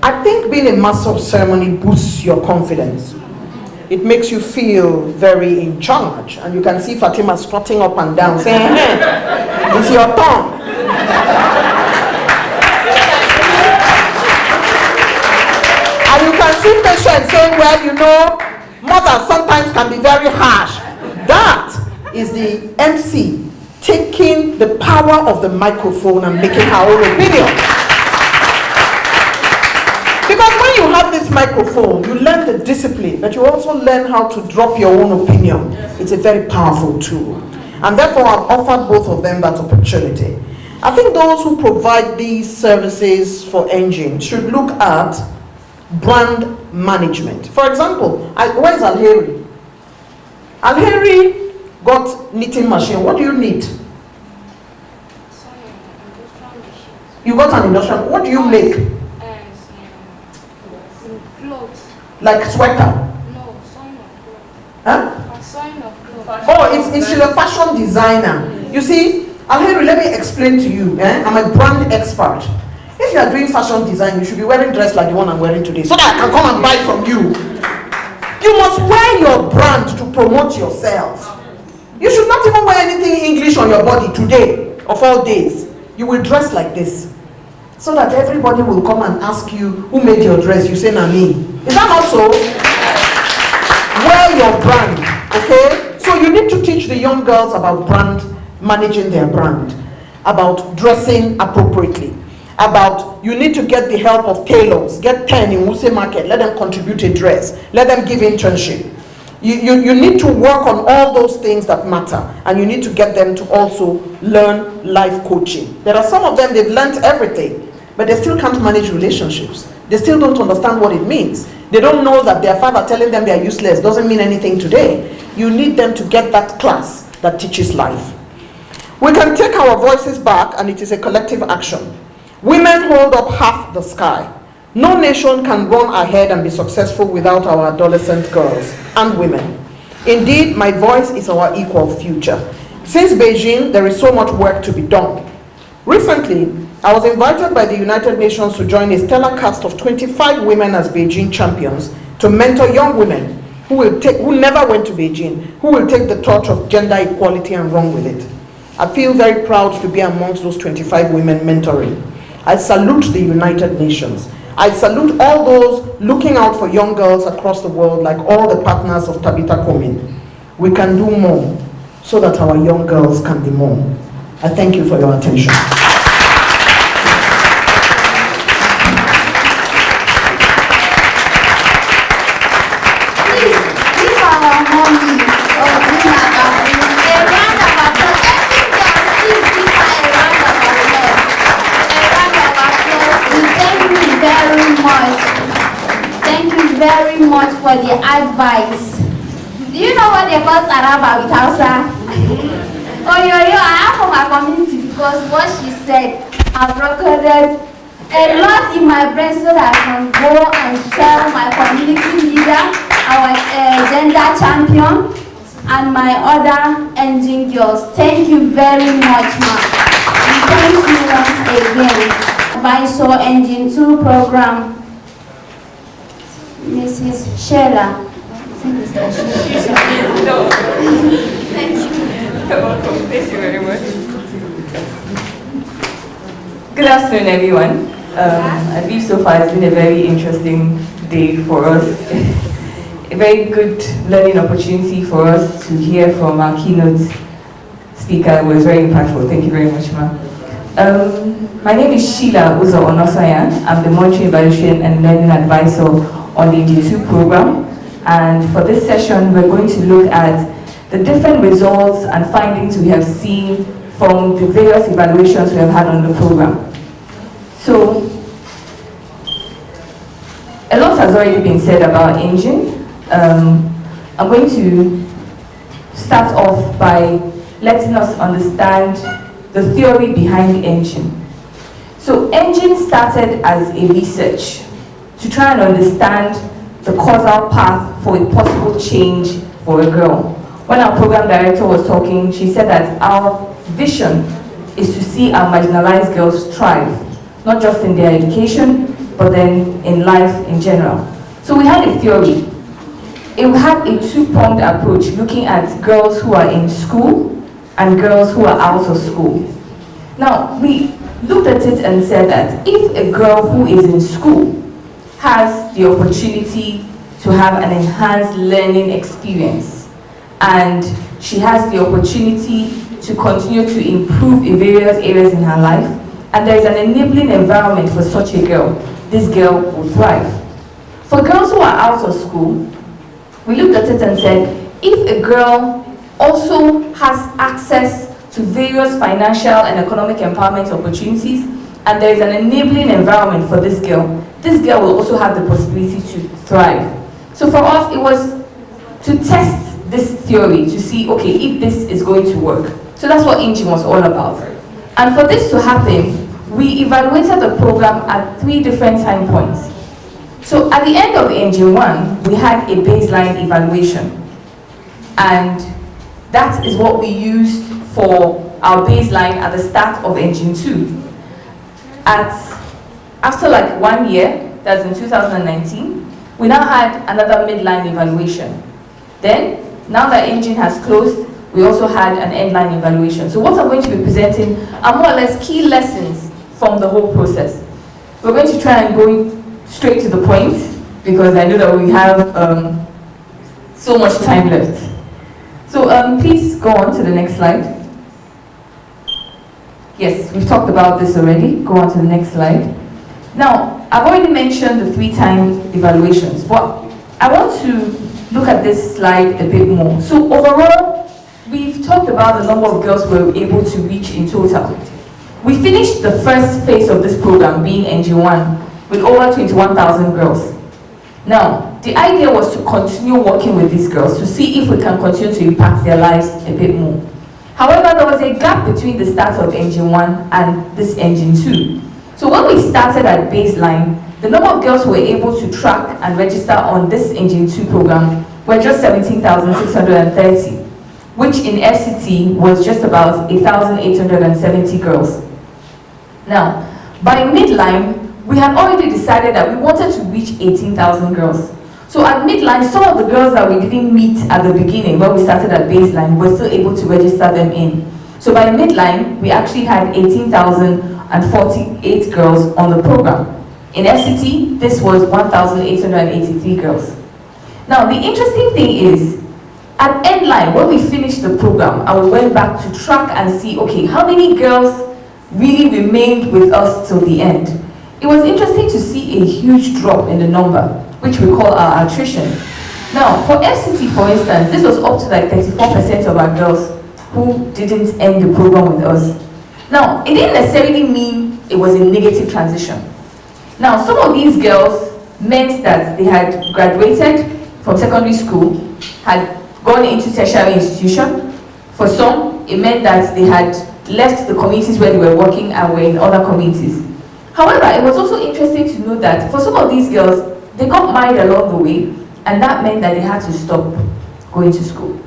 I think being a master of ceremony boosts your confidence. It makes you feel very in charge, and you can see Fatima strutting up and down saying, hey, it's your turn. And you can see Patience saying, well, you know, mother sometimes can be very harsh. That is the MC taking the power of the microphone and making her own opinion. Because when you have this microphone, you learn the discipline, but you also learn how to drop your own opinion. It's a very powerful tool. And therefore, I've offered both of them that opportunity. I think those who provide these services for engine should look at brand management. For example, where's Alheri? Alheri got knitting machine. What do you knit? You got an industrial. What do you make? Clothes. Like sweater? No, sign of clothes. Huh? A sign of clothes. Oh, she's a fashion designer. You see, Alheri, let me explain to you. I'm a brand expert. If you are doing fashion design, you should be wearing dress like the one I'm wearing today, so that I can come and buy from you. You must wear your brand to promote yourself. You should not even wear anything English on your body today, of all days. You will dress like this. so that everybody will come and ask you, who made your dress? You say, na me. Is that not so? Wear your brand, okay? So you need to teach the young girls about brand, managing their brand, about dressing appropriately, about you need to get the help of tailors, get 10 in Wuse Market, let them contribute a dress, let them give internship. You need to work on all those things that matter, and you need to get them to also learn life coaching. There are some of them, they've learned everything, but they still can't manage relationships. They still don't understand what it means. They don't know that their father telling them they are useless doesn't mean anything today. You need them to get that class that teaches life. We can take our voices back, and it is a collective action. Women hold up half the sky. No nation can run ahead and be successful without our adolescent girls and women. Indeed, my voice is our equal future. Since Beijing, there is so much work to be done. Recently, I was invited by the United Nations to join a stellar cast of 25 women as Beijing champions to mentor young women who never went to Beijing, who will take the torch of gender equality and run with it. I feel very proud to be amongst those 25 women mentoring. I salute the United Nations. I salute all those looking out for young girls across the world, like all the partners of Tabitha Komin. We can do more so that our young girls can be more. I thank you for your attention. Please give our mommy a round of applause. Every girl, please give her a round of applause. A round of applause. We thank you very much. Thank you very much for the advice. Do you know what they call Saraba with Hausa? Oh, I am from my community because what she said, I've recorded a lot in my brain so that I can go and tell my community leader, our gender champion, and my other engine girls. Thank you very much, ma'am. And thank you once again. Advisor Engine 2 program, Mrs. Sheila. No. Thank you. You're welcome. Thank you very much. Good afternoon, everyone. I believe so far it's been a very interesting day for us. A very good learning opportunity for us to hear from our keynote speaker. It was very impactful. Thank you very much, ma'am. My name is Sheila Uzo Onosoyan. I'm the Monetary Evaluation and Learning Advisor on the G2 program. And for this session, we're going to look at the different results and findings we have seen from the various evaluations we have had on the program. So, a lot has already been said about engine. I'm going to start off by letting us understand the theory behind engine. So, engine started as a research to try and understand the causal path for a possible change for a girl. When our program director was talking, she said that our vision is to see our marginalized girls thrive, not just in their education, but then in life in general. So we had a theory. It had a two-pronged approach, looking at girls who are in school and girls who are out of school. Now, we looked at it and said that if a girl who is in school has the opportunity to have an enhanced learning experience, and she has the opportunity to continue to improve in various areas in her life, and there is an enabling environment for such a girl, this girl will thrive. For girls who are out of school, we looked at it and said, if a girl also has access to various financial and economic empowerment opportunities, and there is an enabling environment for this girl will also have the possibility to thrive. So for us, it was to test this theory to see, okay, if this is going to work. So that's what engine was all about. And for this to happen, we evaluated the program at 3 different time points. So at the end of engine 1, we had a baseline evaluation. And that is what we used for our baseline at the start of engine 2. After like 1 year, that's in 2019, we now had another midline evaluation. Then, now that engine has closed, we also had an endline evaluation. So what I'm going to be presenting are more or less key lessons from the whole process. We're going to try and go straight to the point because I know that we have so much time left. So please go on to the next slide. Yes, we've talked about this already. Go on to the next slide. Now, I've already mentioned the 3-time evaluations, but I want to look at this slide a bit more. So overall, we've talked about the number of girls we were able to reach in total. We finished the first phase of this program, being NG1, with over 21,000 girls. Now, the idea was to continue working with these girls to see if we can continue to impact their lives a bit more. However, there was a gap between the start of Engine 1 and this Engine 2. So when we started at baseline, the number of girls who were able to track and register on this Engine 2 program were just 17,630, which in FCT was just about 1,870 girls. Now, by midline, we had already decided that we wanted to reach 18,000 girls. So at midline, some of the girls that we didn't meet at the beginning, when we started at baseline, we're still able to register them in. So by midline, we actually had 18,048 girls on the program. In FCT, this was 1,883 girls. Now, the interesting thing is, at endline, when we finished the program, and we went back to track and see, okay, how many girls really remained with us till the end? It was interesting to see a huge drop in the number, which we call our attrition. Now, for FCT, for instance, this was up to like 34% of our girls who didn't end the program with us. Now, it didn't necessarily mean it was a negative transition. Now, some of these girls meant that they had graduated from secondary school, had gone into tertiary institution. For some, it meant that they had left the communities where they were working and were in other communities. However, it was also interesting to note that for some of these girls, they got married along the way, and that meant that they had to stop going to school.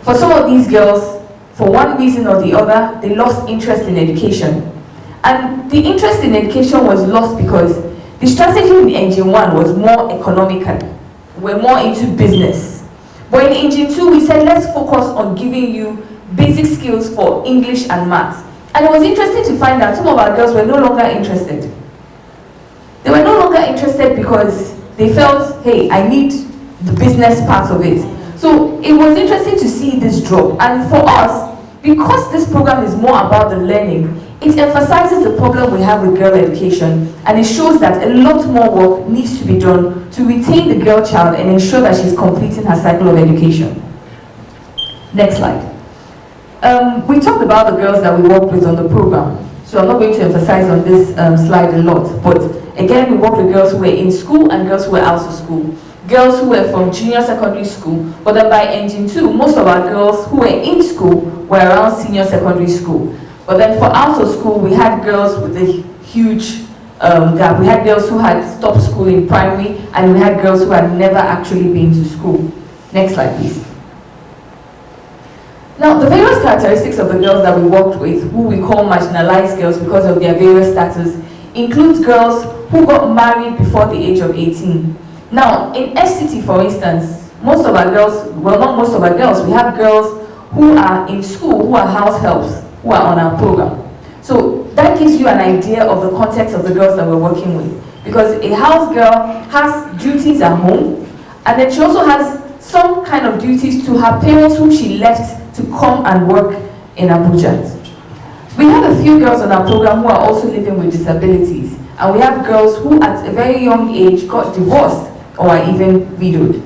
For some of these girls, for one reason or the other, they lost interest in education. And the interest in education was lost because the strategy in Engine 1 was more economical. We're more into business. But in Engine 2, we said, let's focus on giving you basic skills for English and maths. And it was interesting to find that some of our girls were no longer interested. They were no longer interested because they felt, hey, I need the business part of it. So it was interesting to see this drop. And for us, because this program is more about the learning, it emphasizes the problem we have with girl education, and it shows that a lot more work needs to be done to retain the girl child and ensure that she's completing her cycle of education. Next slide. We talked about the girls that we worked with on the program, so I'm not going to emphasize on this slide a lot, but again, we worked with girls who were in school and girls who were out of school. Girls who were from junior secondary school, but then by Engine 2, most of our girls who were in school were around senior secondary school. But then for out of school, we had girls with a huge gap. We had girls who had stopped school in primary, and we had girls who had never actually been to school. Next slide, please. Now, the various characteristics of the girls that we worked with, who we call marginalized girls because of their various status, includes girls who got married before the age of 18. Now, in FCT, for instance, most of our girls, well, not most of our girls, we have girls who are in school, who are house helps, who are on our program. So that gives you an idea of the context of the girls that we're working with. Because a house girl has duties at home, and then she also has some kind of duties to her parents whom she left to come and work in Abuja. We have a few girls on our program who are also living with disabilities, and we have girls who at a very young age got divorced or are even widowed.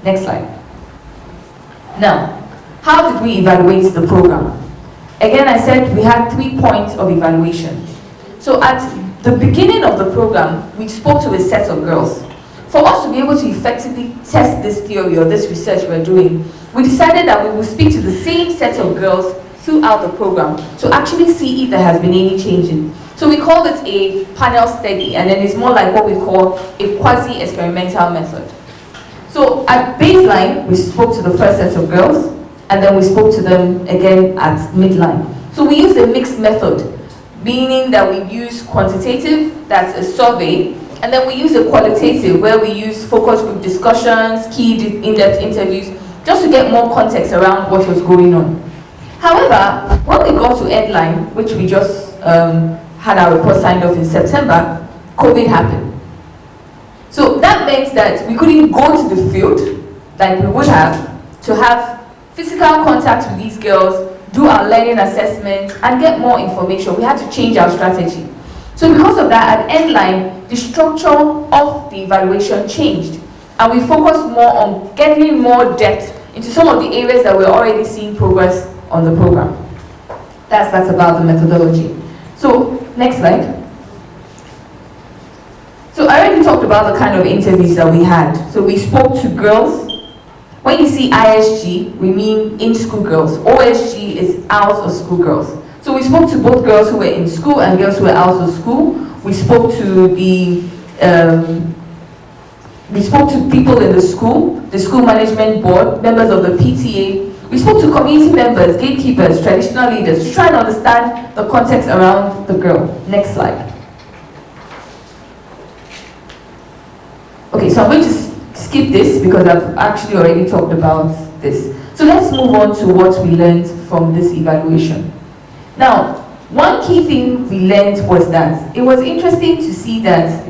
Next slide. Now, how did we evaluate the program? Again, I said we had 3 points of evaluation. So at the beginning of the program, we spoke to a set of girls. For us to be able to effectively test this theory or this research we're doing, we decided that we would speak to the same set of girls throughout the program to actually see if there has been any changing. So we called it a panel study, and then it's more like what we call a quasi-experimental method. So at baseline, we spoke to the first set of girls, and then we spoke to them again at midline. So we used a mixed method, meaning that we use quantitative, that's a survey, and then we use a qualitative, where we use focus group discussions, key in-depth interviews, just to get more context around what was going on. However, when we got to endline, which we just had our report signed off in September, COVID happened. So that meant that we couldn't go to the field like we would have to have physical contact with these girls, do our learning assessment, and get more information. We had to change our strategy. So because of that, at Endline, the structure of the evaluation changed, and we focused more on getting more depth into some of the areas that we're already seeing progress on the program. That's about the methodology. So, next slide. So I already talked about the kind of interviews that we had. So we spoke to girls. When you see ISG, we mean in-school girls. OSG is out of school girls. So we spoke to both girls who were in school and girls who were out of school. We spoke to people in the school management board, members of the PTA. We spoke to community members, gatekeepers, traditional leaders to try and understand the context around the girl. Next slide. Okay, so I'm going to skip this because I've actually already talked about this. So let's move on to what we learned from this evaluation. Now, one key thing we learned was that it was interesting to see that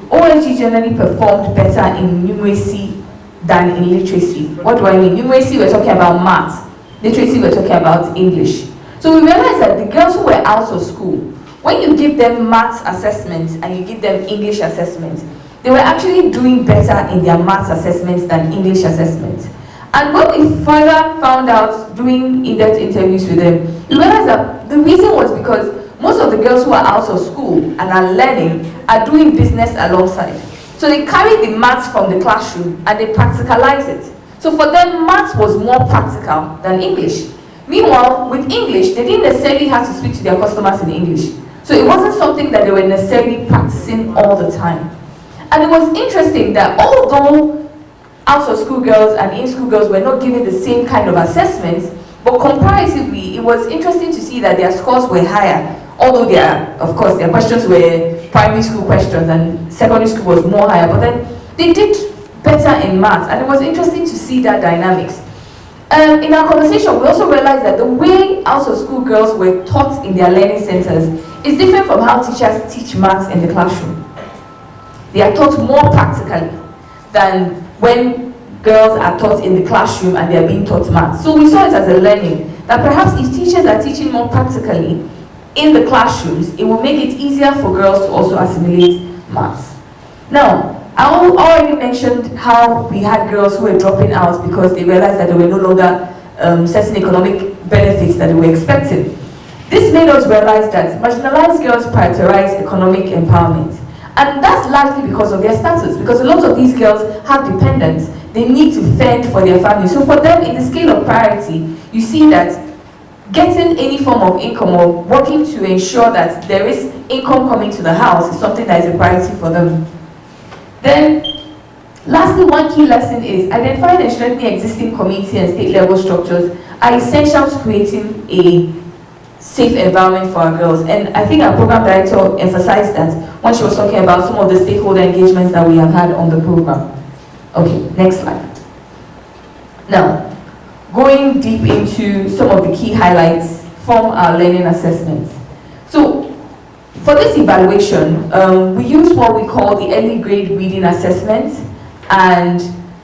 OSG generally performed better in numeracy than in literacy. What do I mean? Numeracy, we're talking about math. Literacy, we're talking about English. So we realized that the girls who were out of school, when you give them math assessments and you give them English assessments, they were actually doing better in their maths assessments than English assessments. And when we further found out doing in-depth interviews with them, we realized that the reason was because most of the girls who are out of school and are learning are doing business alongside. So they carry the maths from the classroom and they practicalize it. So for them, maths was more practical than English. Meanwhile, with English, they didn't necessarily have to speak to their customers in English. So it wasn't something that they were necessarily practicing all the time. And it was interesting that although out-of-school girls and in-school girls were not given the same kind of assessments, but comparatively, it was interesting to see that their scores were higher. Although of course, their questions were primary school questions and secondary school was more higher, but then they did better in maths, and it was interesting to see that dynamics. In our conversation, we also realized that the way out-of-school girls were taught in their learning centers is different from how teachers teach maths in the classroom. They are taught more practically than when girls are taught in the classroom and they are being taught maths. So we saw it as a learning, that perhaps if teachers are teaching more practically in the classrooms, it will make it easier for girls to also assimilate maths. Now, I already mentioned how we had girls who were dropping out because they realized that they were no longer certain economic benefits that they were expecting. This made us realize that marginalized girls prioritize economic empowerment. And that's largely because of their status, because a lot of these girls have dependents. They need to fend for their family. So for them, in the scale of priority, you see that getting any form of income or working to ensure that there is income coming to the house is something that is a priority for them. Then, lastly, one key lesson is identifying and strengthening existing community and state level structures are essential to creating a safe environment for our girls. And I think our program director emphasized that when she was talking about some of the stakeholder engagements that we have had on the program. Okay, next slide. Now, going deep into some of the key highlights from our learning assessments. So, for this evaluation, we use what we call the early grade reading assessment and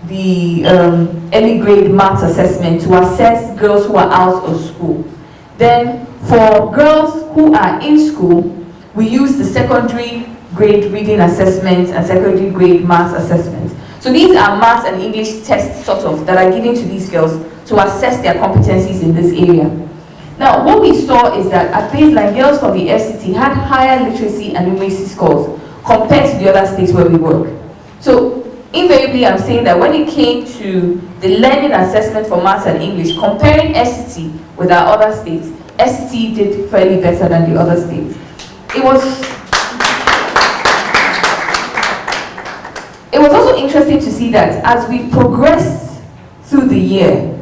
the early grade maths assessment to assess girls who are out of school. Then, for girls who are in school, we use the secondary grade reading assessment and secondary grade maths assessment. So these are maths and English tests sort of that are given to these girls to assess their competencies in this area. Now, what we saw is that at baseline, girls from the FCT had higher literacy and numeracy scores compared to the other states where we work. So invariably, I'm saying that when it came to the learning assessment for maths and English, comparing FCT with our other states, FCT did fairly better than the other states. It was also interesting to see that as we progressed through the year,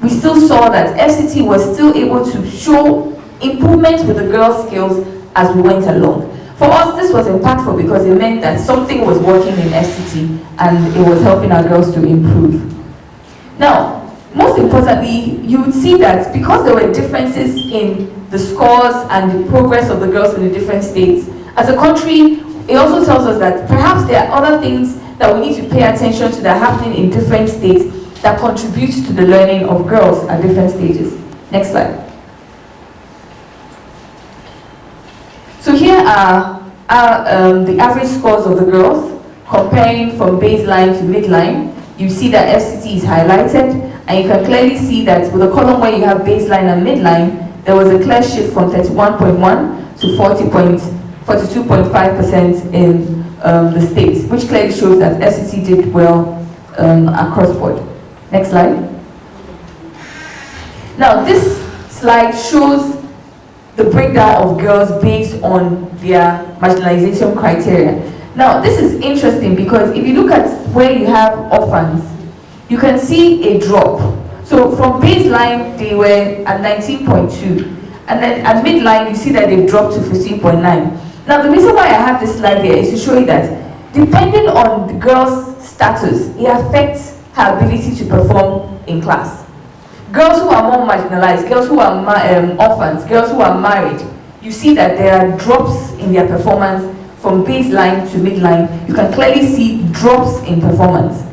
we still saw that FCT was still able to show improvement with the girls' skills as we went along. For us, this was impactful because it meant that something was working in FCT and it was helping our girls to improve. Now, most importantly, you would see that because there were differences in the scores and the progress of the girls in the different states. As a country, it also tells us that perhaps there are other things that we need to pay attention to that are happening in different states that contribute to the learning of girls at different stages. Next slide. So here are the average scores of the girls, comparing from baseline to midline. You see that FCT is highlighted, and you can clearly see that with the column where you have baseline and midline, there was a clear shift from 31.1 to 42.5% in the states, which clearly shows that FCT did well across board. Next slide. Now this slide shows the breakdown of girls based on their marginalization criteria. Now this is interesting because if you look at where you have orphans, you can see a drop. So from baseline they were at 19.2, and then at midline you see that they've dropped to 15.9. Now the reason why I have this slide here is to show you that depending on the girl's status, it affects her ability to perform in class. Girls who are more marginalized, girls who are orphans, girls who are married, you see that there are drops in their performance from baseline to midline. You can clearly see drops in performance.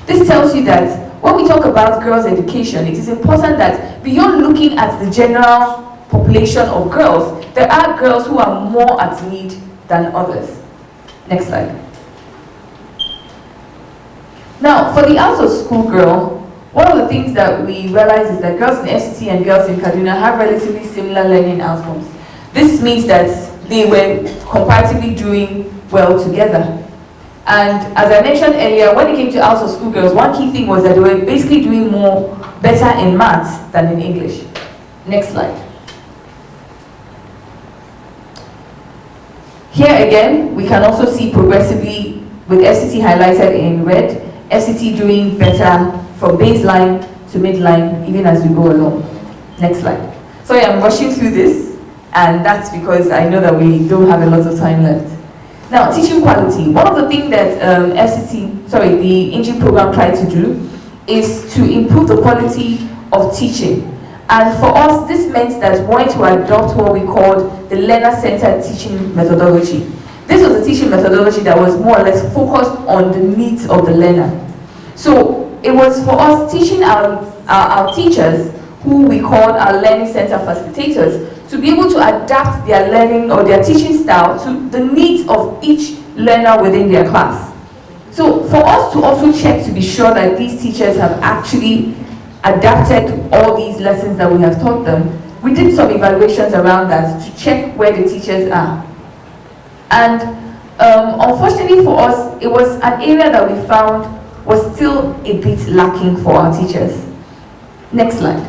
This tells you that when we talk about girls' education, it is important that beyond looking at the general population of girls, there are girls who are more at need than others. Next slide. Now, for the out-of-school girl, one of the things that we realize is that girls in FCT and girls in Kaduna have relatively similar learning outcomes. This means that they were comparatively doing well together. And as I mentioned earlier, when it came to out-of-school girls, one key thing was that they were basically doing better in maths than in English. Next slide. Here again, we can also see progressively, with FCT highlighted in red, FCT doing better from baseline to midline, even as we go along. Next slide. Sorry, I'm rushing through this, and that's because I know that we don't have a lot of time left. Now, teaching quality. One of the things that the engine program tried to do is to improve the quality of teaching. And for us, this meant that we wanted to adopt what we called the learner-centered teaching methodology. This was a teaching methodology that was more or less focused on the needs of the learner. So it was for us teaching our teachers, who we called our learning center facilitators, to be able to adapt their learning or their teaching style to the needs of each learner within their class. So for us to also check to be sure that these teachers have actually adapted all these lessons that we have taught them, we did some evaluations around that to check where the teachers are. And unfortunately for us, it was an area that we found was still a bit lacking for our teachers. Next slide.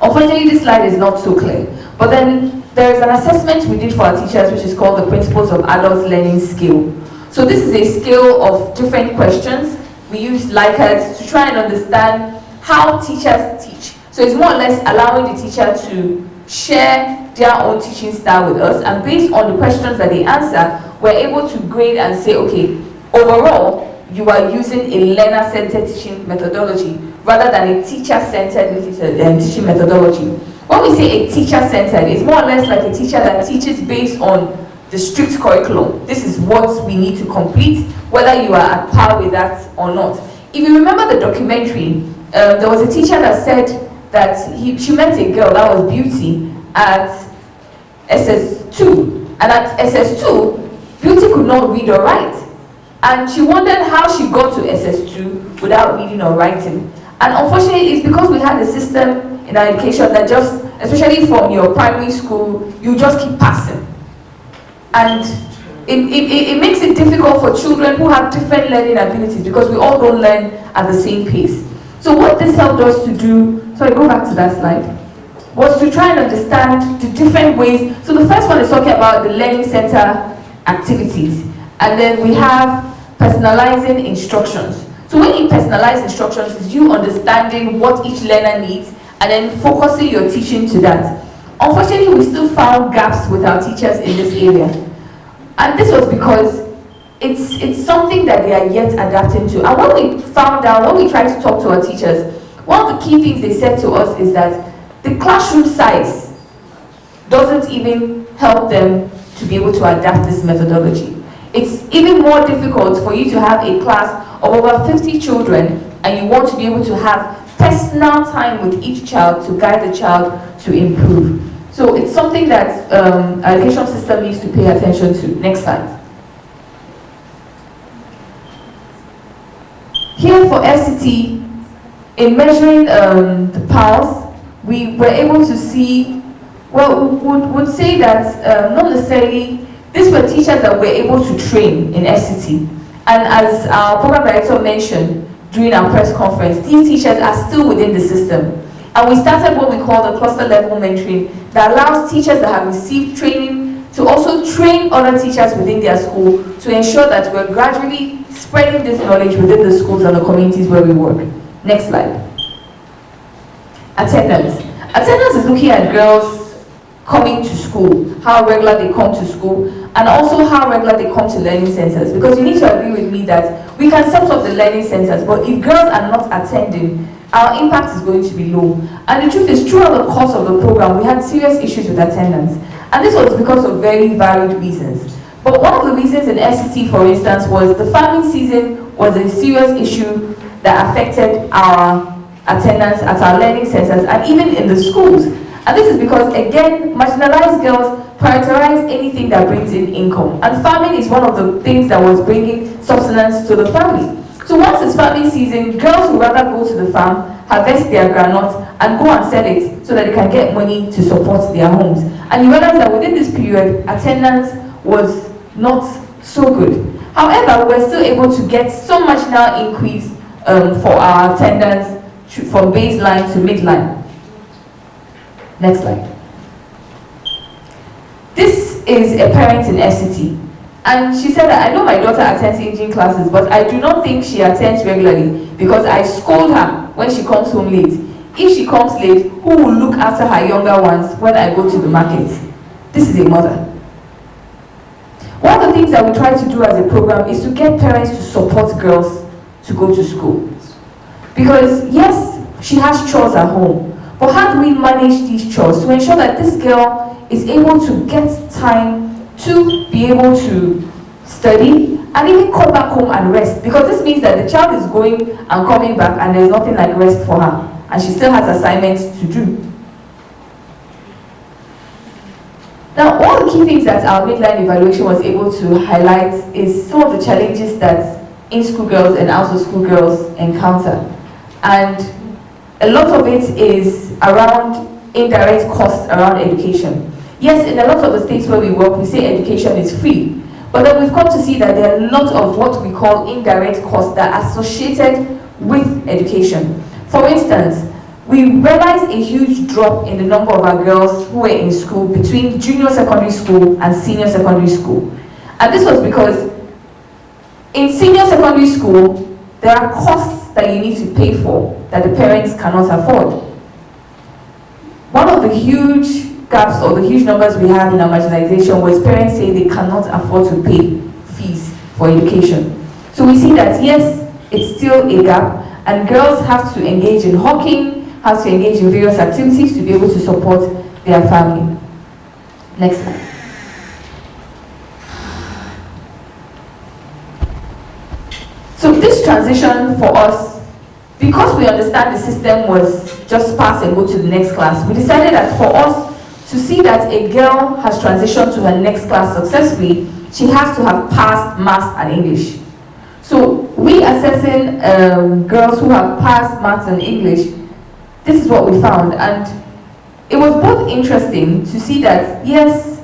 Unfortunately, this slide is not so clear, but then there is an assessment we did for our teachers, which is called the Principles of Adult Learning Scale. So this is a scale of different questions. We use Likert to try and understand how teachers teach. So it's more or less allowing the teacher to share their own teaching style with us, and based on the questions that they answer, we're able to grade and say, okay, overall, you are using a learner-centered teaching methodology rather than a teacher-centered teaching methodology. When we say a teacher-centered, it's more or less like a teacher that teaches based on the strict curriculum. This is what we need to complete, whether you are at par with that or not. If you remember the documentary, there was a teacher that said that she met a girl that was Beauty at SS2, and at SS2, Beauty could not read or write. And she wondered how she got to SS2 without reading or writing. And unfortunately, it's because we had a system in our education that just, especially from your primary school, you just keep passing. And it makes it difficult for children who have different learning abilities because we all don't learn at the same pace. So what this helped us to do, sorry, go back to that slide, was to try and understand the different ways. So the first one is talking about the learning center activities. And then we have personalizing instructions. So when you personalize instructions, it's you understanding what each learner needs and then focusing your teaching to that. Unfortunately, we still found gaps with our teachers in this area. And this was because it's something that they are yet adapting to. And when we found out, when we tried to talk to our teachers, one of the key things they said to us is that the classroom size doesn't even help them to be able to adapt this methodology. It's even more difficult for you to have a class of over 50 children and you want to be able to have personal time with each child to guide the child to improve. So it's something that our education system needs to pay attention to. Next slide. Here for FCT, in measuring the PALS, we were able to see, well, we would say that not necessarily, these were teachers that were able to train in FCT. And as our program director mentioned during our press conference, these teachers are still within the system. And we started what we call the cluster level mentoring that allows teachers that have received training to also train other teachers within their school to ensure that we're gradually spreading this knowledge within the schools and the communities where we work. Next slide. Attendance. Attendance is looking at girls coming to school, how regular they come to school, and also how regular they come to learning centers. Because you need to agree with me that we can set up the learning centers, but if girls are not attending, our impact is going to be low. And the truth is, throughout the course of the program, we had serious issues with attendance. And this was because of very varied reasons. But one of the reasons in FCT, for instance, was the farming season was a serious issue that affected our attendance at our learning centers and even in the schools. And this is because, again, marginalized girls prioritize anything that brings in income. And farming is one of the things that was bringing subsistence to the family. So once it's farming season, girls would rather go to the farm, harvest their groundnuts, and go and sell it so that they can get money to support their homes. And you realize that within this period, attendance was not so good. However, we were still able to get some marginal increase for our attendance from baseline to midline. Next slide. This is a parent in FCT, and she said that I know my daughter attends engine classes, but I do not think she attends regularly because I scold her when she comes home late. If she comes late, who will look after her younger ones when I go to the market? This is a mother. One of the things that we try to do as a program is to get parents to support girls to go to school. Because yes, she has chores at home, but how do we manage these chores to ensure that this girl is able to get time to be able to study and even come back home and rest? Because this means that the child is going and coming back and there's nothing like rest for her, and she still has assignments to do. Now, one of the key things that our midline evaluation was able to highlight is some of the challenges that in-school girls and out-of-school girls encounter. And a lot of it is around indirect costs around education. Yes, in a lot of the states where we work, we say education is free. But then we've come to see that there are a lot of what we call indirect costs that are associated with education. For instance, we realized a huge drop in the number of our girls who were in school between junior secondary school and senior secondary school. And this was because in senior secondary school, there are costs that you need to pay for that the parents cannot afford. One of the huge gaps or the huge numbers we have in our marginalization was parents saying they cannot afford to pay fees for education. So we see that yes, it's still a gap, and girls have to engage in hawking, have to engage in various activities to be able to support their family. Next slide. So this transition for us, because we understand the system was just pass and go to the next class, we decided that for us to see that a girl has transitioned to her next class successfully, she has to have passed maths and English. So we assessing girls who have passed maths and English, this is what we found. And it was both interesting to see that, yes,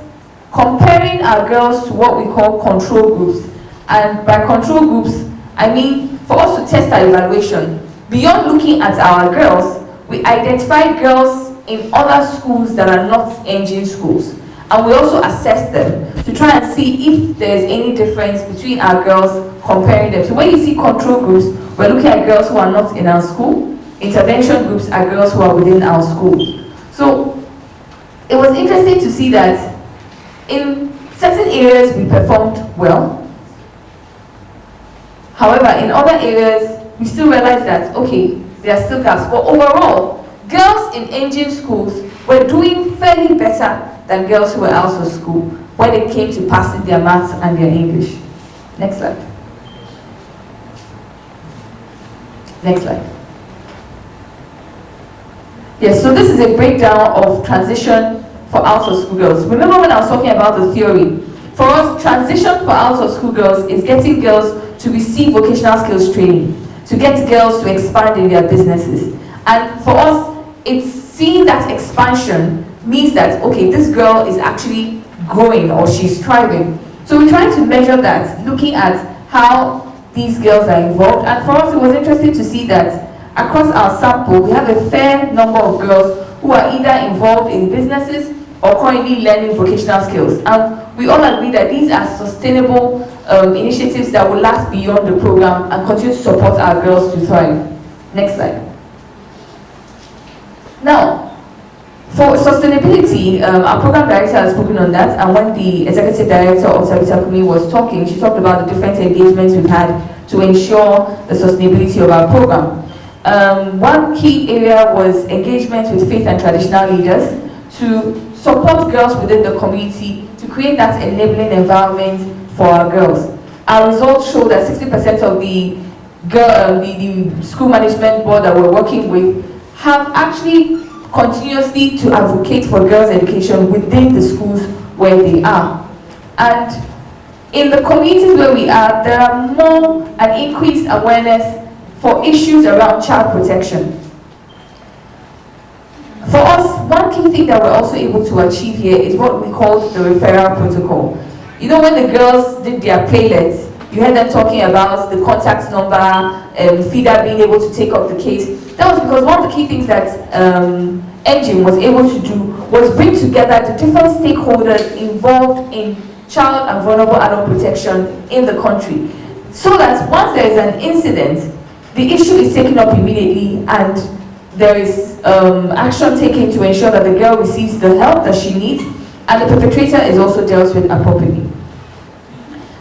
comparing our girls to what we call control groups, and by control groups, I mean for us to test our evaluation, beyond looking at our girls, we identified girls in other schools that are not engine schools. And we also assessed them to try and see if there's any difference between our girls comparing them. So when you see control groups, we're looking at girls who are not in our school. Intervention groups are girls who are within our school. So it was interesting to see that in certain areas we performed well. However, in other areas, we still realized that, okay, there are still gaps. But overall, girls in engine schools were doing fairly better than girls who were out of school when it came to passing their maths and their English. Next slide. Next slide. Yes, so this is a breakdown of transition for out of school girls. Remember when I was talking about the theory? For us, transition for out of school girls is getting girls to receive vocational skills training, to get girls to expand in their businesses. And for us, it's seeing that expansion means that, okay, this girl is actually growing or she's thriving. So we're trying to measure that, looking at how these girls are involved. And for us, it was interesting to see that across our sample, we have a fair number of girls who are either involved in businesses or currently learning vocational skills. And we all agree that these are sustainable initiatives that will last beyond the program and continue to support our girls to thrive. Next slide. Now, for sustainability, our program director has spoken on that, and when the executive director of Sabita Kumi was talking, she talked about the different engagements we've had to ensure the sustainability of our program. One key area was engagement with faith and traditional leaders to support girls within the community to create that enabling environment for our girls. Our results show that 60% of the school management board that we're working with have actually continuously to advocate for girls' education within the schools where they are. And in the communities where we are, there are more and increased awareness for issues around child protection. For us, one key thing that we're also able to achieve here is what we call the referral protocol. You know, when the girls did their playlets, you heard them talking about the contact number, FIDA being able to take up the case. That was because one of the key things that Engine was able to do was bring together the different stakeholders involved in child and vulnerable adult protection in the country, so that once there is an incident, the issue is taken up immediately and there is action taken to ensure that the girl receives the help that she needs and the perpetrator is also dealt with appropriately.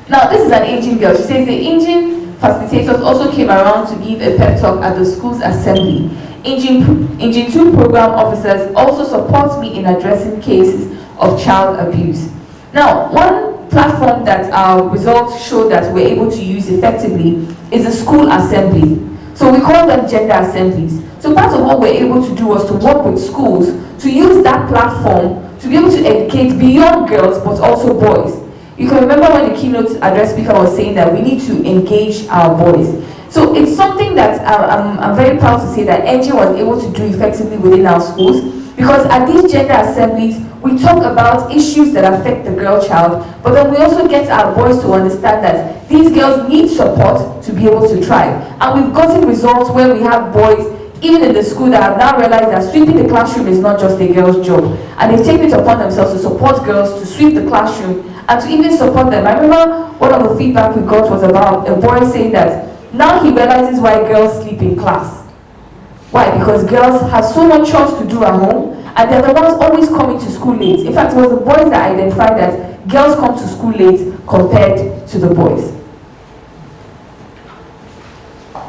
Now, this is an Engine girl. She says the Engine facilitators also came around to give a pep talk at the school's assembly. Engine 2 program officers also support me in addressing cases of child abuse. Now, one platform that our results show that we're able to use effectively is the school assembly. So we call them gender assemblies. So part of what we're able to do was to work with schools to use that platform to be able to educate beyond girls but also boys. You can remember when the keynote address speaker was saying that we need to engage our boys. So it's something that I'm very proud to say that Engine was able to do effectively within our schools, because at these gender assemblies, we talk about issues that affect the girl child, but then we also get our boys to understand that these girls need support to be able to thrive. And we've gotten results where we have boys, even in the school, that have now realized that sweeping the classroom is not just a girl's job. And they've taken it upon themselves to support girls to sweep the classroom and to even support them. I remember one of the feedback we got was about a boy saying that now he realizes why girls sleep in class. Why? Because girls have so much chores to do at home, and they're the ones always coming to school late. In fact, it was the boys that identified that girls come to school late compared to the boys.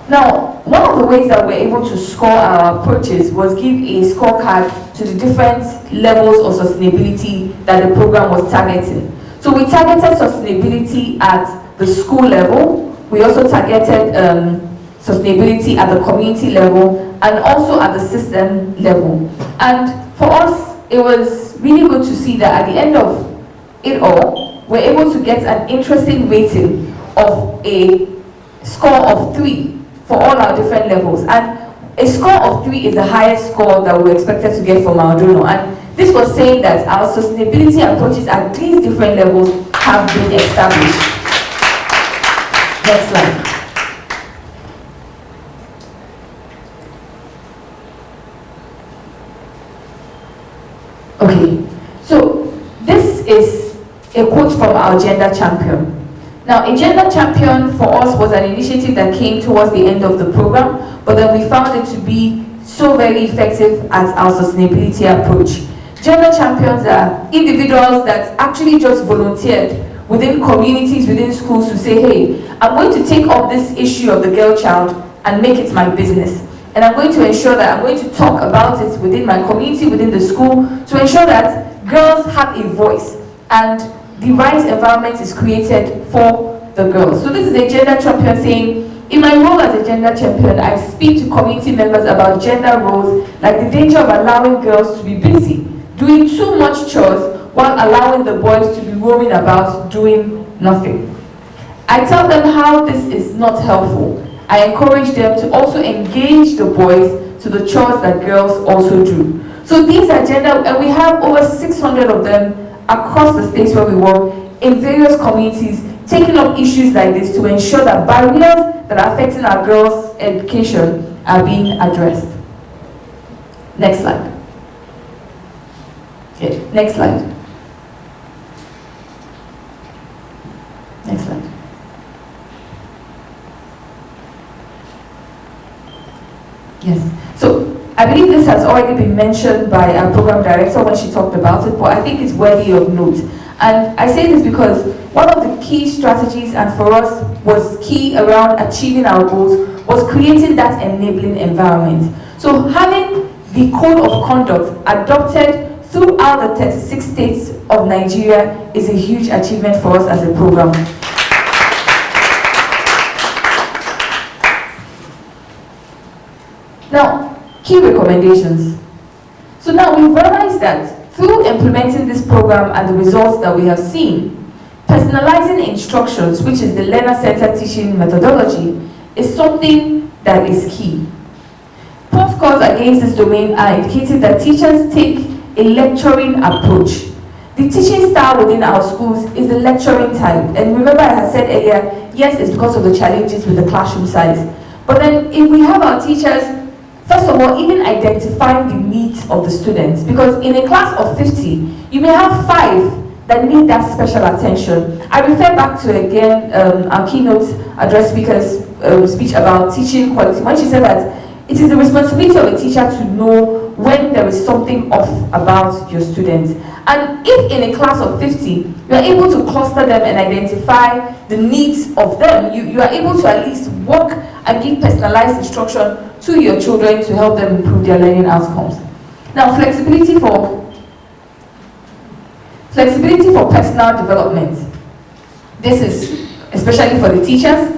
Now, one of the ways that we're able to score our approaches was give a scorecard to the different levels of sustainability that the program was targeting. So we targeted sustainability at the school level. We also targeted sustainability at the community level and also at the system level. And for us, it was really good to see that at the end of it all, we're able to get an interesting rating of a score of 3 for all our different levels. And a score of 3 is the highest score that we expected to get from our journal. And this was saying that our sustainability approaches at these different levels have been established. Next slide. Okay, so this is a quote from our gender champion. Now, a gender champion for us was an initiative that came towards the end of the program, but then we found it to be so very effective as our sustainability approach. Gender champions are individuals that actually just volunteered within communities, within schools to say, hey, I'm going to take up this issue of the girl child and make it my business. And I'm going to ensure that I'm going to talk about it within my community, within the school, to ensure that girls have a voice and the right environment is created for the girls. So this is a gender champion saying, in my role as a gender champion, I speak to community members about gender roles, like the danger of allowing girls to be busy, doing too much chores, while allowing the boys to be roaming about doing nothing. I tell them how this is not helpful. I encourage them to also engage the boys to the chores that girls also do. So these are gender, and we have over 600 of them across the states where we work, in various communities, taking up issues like this to ensure that barriers that are affecting our girls' education are being addressed. Next slide. Okay, next slide. Next slide. Yes. So I believe this has already been mentioned by our program director when she talked about it, but I think it's worthy of note. And I say this because one of the key strategies, and for us was key around achieving our goals, was creating that enabling environment. So having the code of conduct adopted throughout the 36 states of Nigeria is a huge achievement for us as a program. Now, key recommendations. So now we've realized that through implementing this program and the results that we have seen, personalizing instructions, which is the learner-centered teaching methodology, is something that is key. Prof calls against this domain are indicating that teachers take a lecturing approach. The teaching style within our schools is the lecturing type. And remember, as I said earlier, yes, it's because of the challenges with the classroom size. But then if we have our teachers, first of all, even identifying the needs of the students, because in a class of 50, you may have 5 that need that special attention. I refer back to, again, our keynote address speaker's speech about teaching quality, when she said that it is the responsibility of a teacher to know when there is something off about your students. And if in a class of 50, you are able to cluster them and identify the needs of them, you are able to at least work and give personalized instruction to your children to help them improve their learning outcomes. Now, flexibility for personal development. This is especially for the teachers,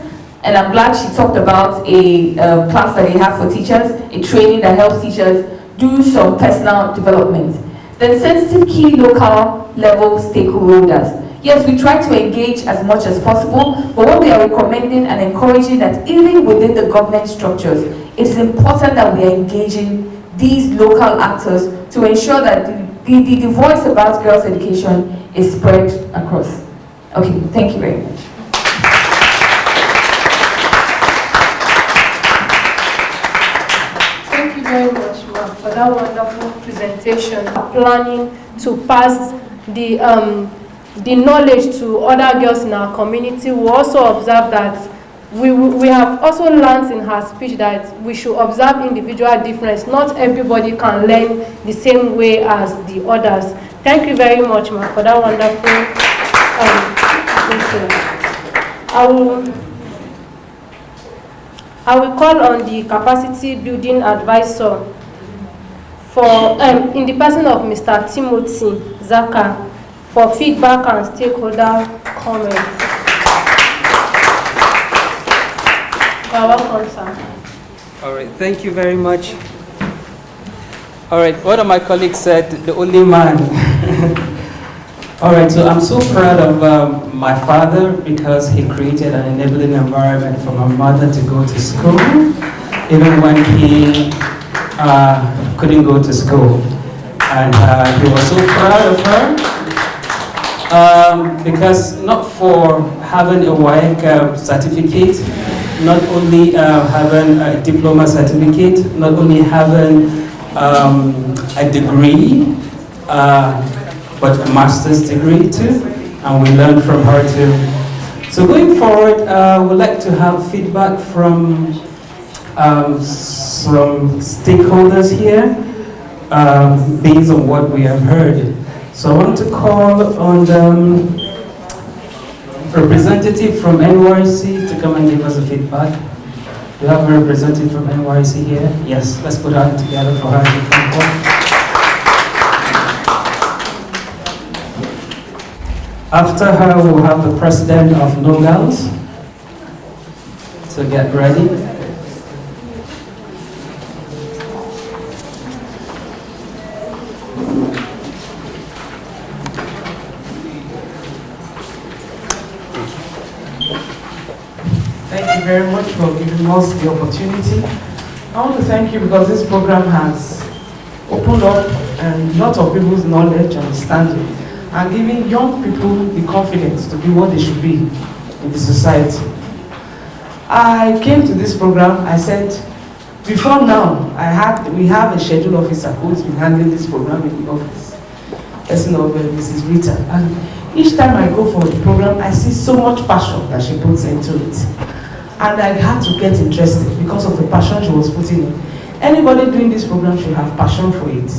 and I'm glad she talked about a class that they have for teachers, a training that helps teachers do some personal development. Then sensitive key local level stakeholders. Yes, we try to engage as much as possible, but what we are recommending and encouraging that even within the government structures, it is important that we are engaging these local actors to ensure that the voice about girls' education is spread across. Okay, thank you very much. Thank you very much, ma'am, for that wonderful presentation. Planning to pass the knowledge to other girls in our community. We also observe that we have also learned in her speech that we should observe individual difference. Not everybody can learn the same way as the others. Thank you very much, ma'am, for that wonderful I will call on the capacity building advisor for in the person of Mr. Timothy Zaka for feedback and stakeholder comments. You are welcome, sir. All right, thank you very much. All right, one of my colleagues said, the only man. All right, so I'm so proud of my father because he created an enabling environment for my mother to go to school, even when he couldn't go to school. And he was so proud of her because not for having a WAEC certificate, not only having a diploma certificate, not only having a degree, but a master's degree too, and we learned from her too. So going forward, we'd like to have feedback from some stakeholders here based on what we have heard. So I want to call on the representative from NYC to come and give us a feedback. Do you have a representative from NYC here? Yes, let's put our hand together for her to come forward. After her, we'll have the president of No Girls. So get ready. Thank you very much for giving us the opportunity. I want to thank you because this program has opened up a lot of people's knowledge and understanding and giving young people the confidence to be what they should be in the society. I came to this program, I said, before now, we have a schedule officer who's been handling this program in the office. Person of Mrs. Rita. And each time I go for the program, I see so much passion that she puts into it. And I had to get interested because of the passion she was putting in. Anybody doing this program should have passion for it.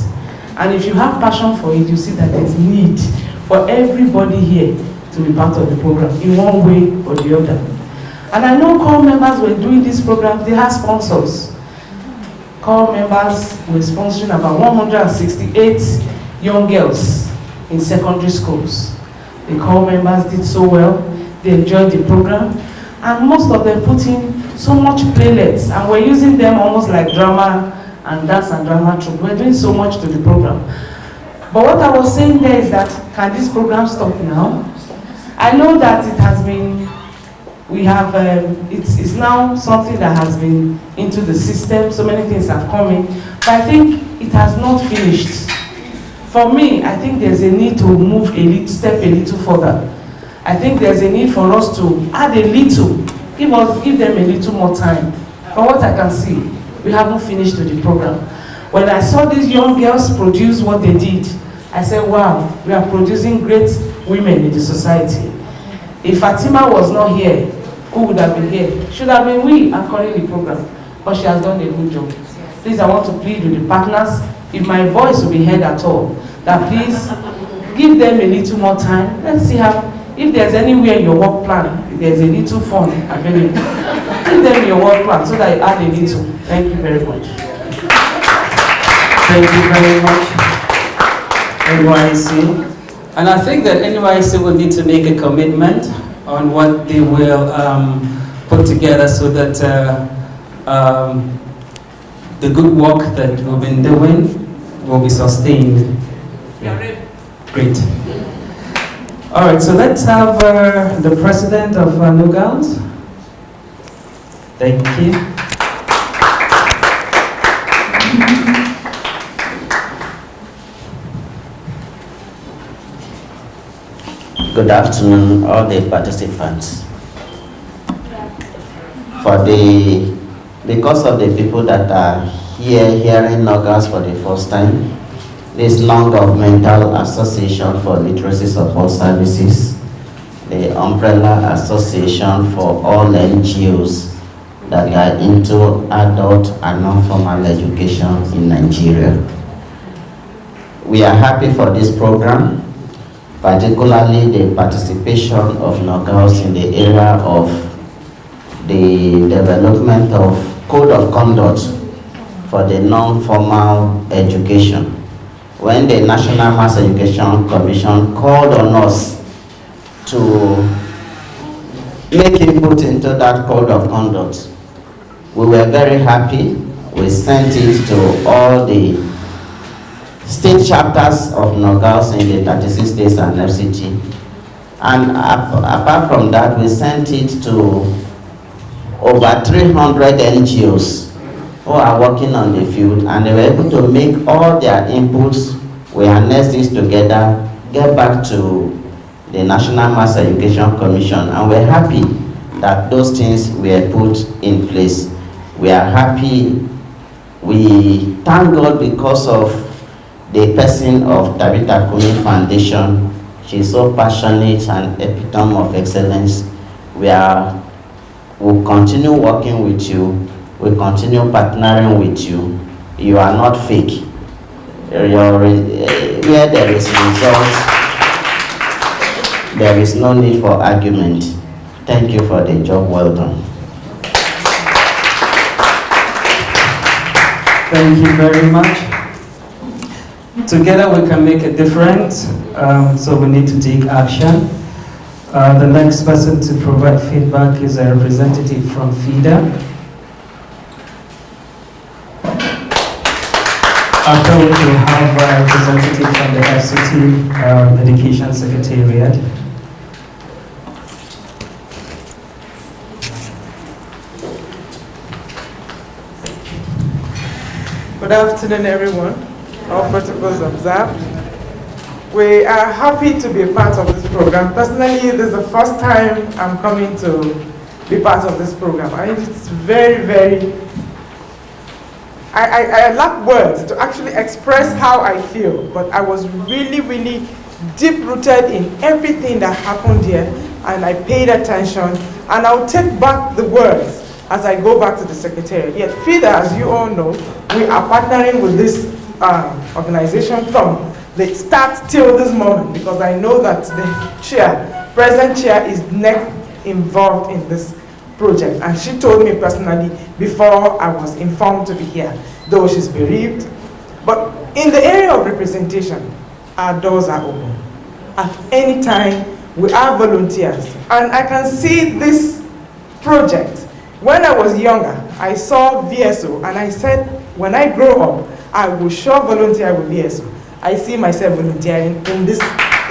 And if you have passion for it, you see that there's need for everybody here to be part of the program in one way or the other. And I know core members were doing this program, they have sponsors. Core members were sponsoring about 168 young girls in secondary schools. The core members did so well, they enjoyed the program, and most of them put in so much playlets, and we're using them almost like drama and dance and drama troupe. We're doing so much to the program. But what I was saying there is that, can this program stop now? I know that it has been, it's now something that has been into the system, so many things have come in, but I think it has not finished. For me, I think there's a need to move step a little further. I think there's a need for us to add a little, give them a little more time. From what I can see, we haven't finished with the program. When I saw these young girls produce what they did, I said, wow, we are producing great women in the society. If Fatima was not here, who would have been here? Should have been we anchoring the program, but she has done a good job. Please, I want to plead with the partners, if my voice will be heard at all, that please give them a little more time. Let's see how, if there's anywhere in your work plan, if there's a little fund available, give them your work plan so that you add a little. Thank you very much. Thank you very much, NYC. And I think that NYC will need to make a commitment on what they will put together so that the good work that we've been doing will be sustained. Yeah. Great. All right, so let's have the president of No Girls. Thank you. Good afternoon, all the participants. Because of the people that are here hearing No Girls for the first time, this Non-Governmental Association for Literacy Support Services, the umbrella association for all NGOs that are into adult and non-formal education in Nigeria. We are happy for this program, particularly the participation of No Girls in the area of the development of code of conduct for the non-formal education. When the National Mass Education Commission called on us to make input into that code of conduct, we were very happy. We sent it to all the state chapters of No Girls in the 36 states and FCT. And apart from that, we sent it to over 300 NGOs who are working on the field, and they were able to make all their inputs. We harnessed this together, get back to the National Mass Education Commission, and we're happy that those things were put in place. We are happy. We thank God because of the person of Tabitha Kumi Foundation. She's so passionate and epitome of excellence. We'll continue working with you. We'll continue partnering with you. You are not fake. Where there is results, there is no need for argument. Thank you for the job well done. Thank you very much. Together we can make a difference, so we need to take action. The next person to provide feedback is a representative from FIDA. After which we'll have a representative from the FCT Education Secretariat. Good afternoon, everyone. All protocols observed. We are happy to be a part of this program. Personally, this is the first time I'm coming to be part of this program. I think it's very, I lack words to actually express how I feel, but I was really deep-rooted in everything that happened here, and I paid attention, and I'll take back the words as I go back to the Secretariat. Yet FIDA, as you all know, we are partnering with this organization from the start till this moment, because I know that the present chair is neck involved in this project, and she told me personally before I was informed to be here, though she's bereaved. But in the area of representation, our doors are open. At any time, we are volunteers, and I can see this project. When I was younger, I saw VSO, and I said, when I grow up, I will sure volunteer with VSO. I see myself volunteering in this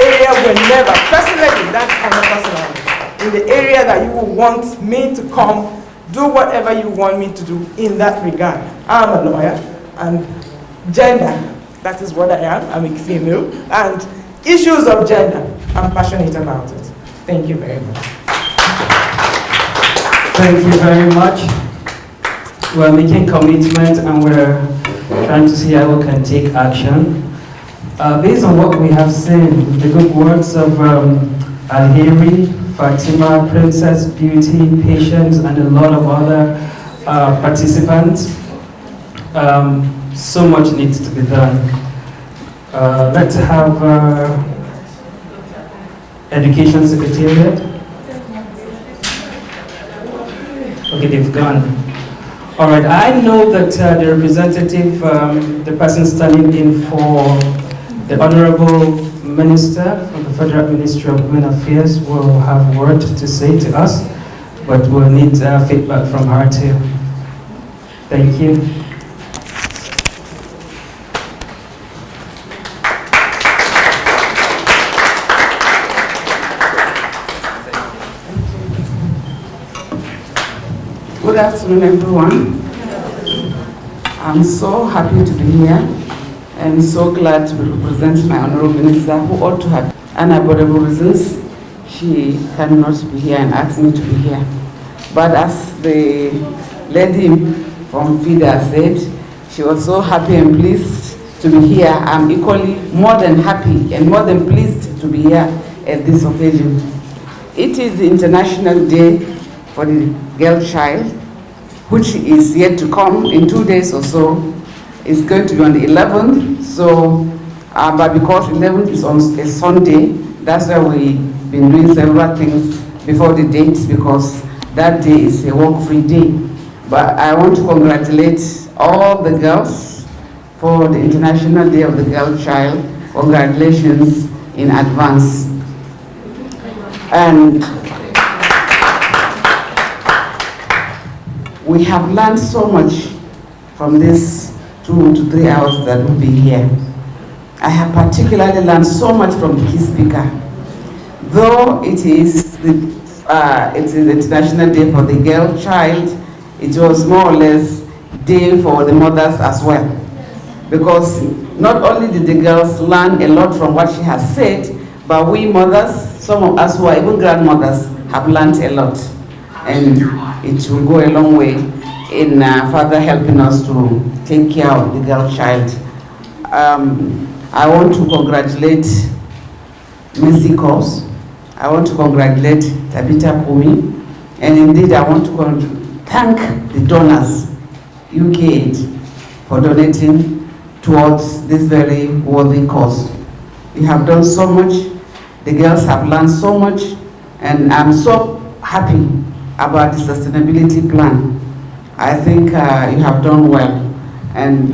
area whenever, personally, that's kind of personal, in the area that you will want me to come, do whatever you want me to do in that regard. I'm a lawyer, and gender, that is what I am. I'm a female, and issues of gender, I'm passionate about it. Thank you very much. Thank you very much. We're making commitment and we're trying to see how we can take action. Based on what we have seen, the good words of Alheri, Fatima, Princess Beauty, Patience, and a lot of other participants, so much needs to be done. Let's have Education Secretariat. Okay, they've gone. All right, I know that the representative, the person standing in for the Honorable Minister from the Federal Ministry of Women Affairs will have a word to say to us, but we'll need feedback from her too. Thank you. Good afternoon, everyone. I'm so happy to be here and so glad to represent my Honorable Minister, who ought to have unavoidable reasons. She cannot be here and asked me to be here. But as the lady from FIDA said, she was so happy and pleased to be here. I'm equally more than happy and more than pleased to be here at this occasion. It is the International Day for the Girl Child, which is yet to come in 2 days or so. It's going to be on the 11th, so, but because 11th is on a Sunday, that's why we've been doing several things before the date, because that day is a work-free day. But I want to congratulate all the girls for the International Day of the Girl Child. Congratulations in advance. And we have learned so much from this 2 to 3 hours that we'll be here. I have particularly learned so much from the key speaker. Though it is the International Day for the Girl Child, it was more or less day for the mothers as well. Because not only did the girls learn a lot from what she has said, but we mothers, some of us who are even grandmothers, have learned a lot. And it will go a long way in further helping us to take care of the girl child. I want to congratulate Missy Kos. I want to congratulate Tabitha Kumi. And indeed, I want to thank the donors, UK, for donating towards this very worthy cause. You have done so much. The girls have learned so much. And I'm so happy about the sustainability plan. I think you have done well, and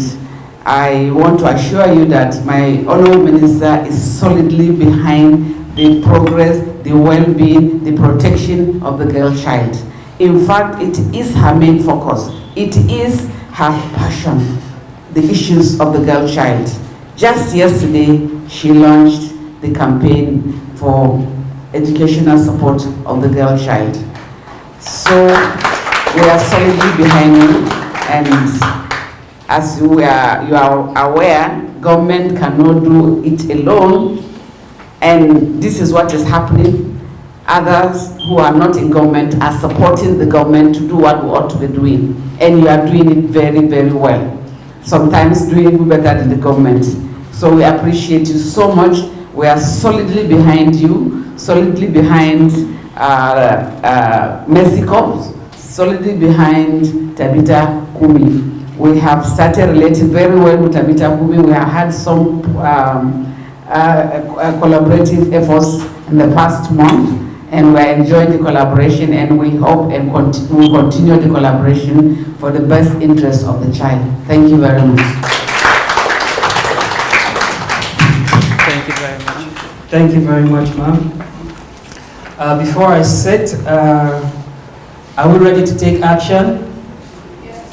I want to assure you that my Honourable Minister is solidly behind the progress, the well-being, the protection of the girl child. In fact, it is her main focus. It is her passion, the issues of the girl child. Just yesterday, she launched the campaign for educational support of the girl child. So we are solidly behind you, and as you are aware, government cannot do it alone, and this is what is happening. Others who are not in government are supporting the government to do what we ought to be doing, and you are doing it very, very well. Sometimes doing even better than the government. So we appreciate you so much. We are solidly behind you, solidly behind Mexico, solidly behind Tabitha Kumi. We have started relating very well with Tabitha Kumi. We have had some collaborative efforts in the past month, and we are enjoying the collaboration, and we hope and we continue the collaboration for the best interest of the child. Thank you very much. Thank you very much. Thank you very much, ma'am. Before I sit, are we ready to take action? Yes.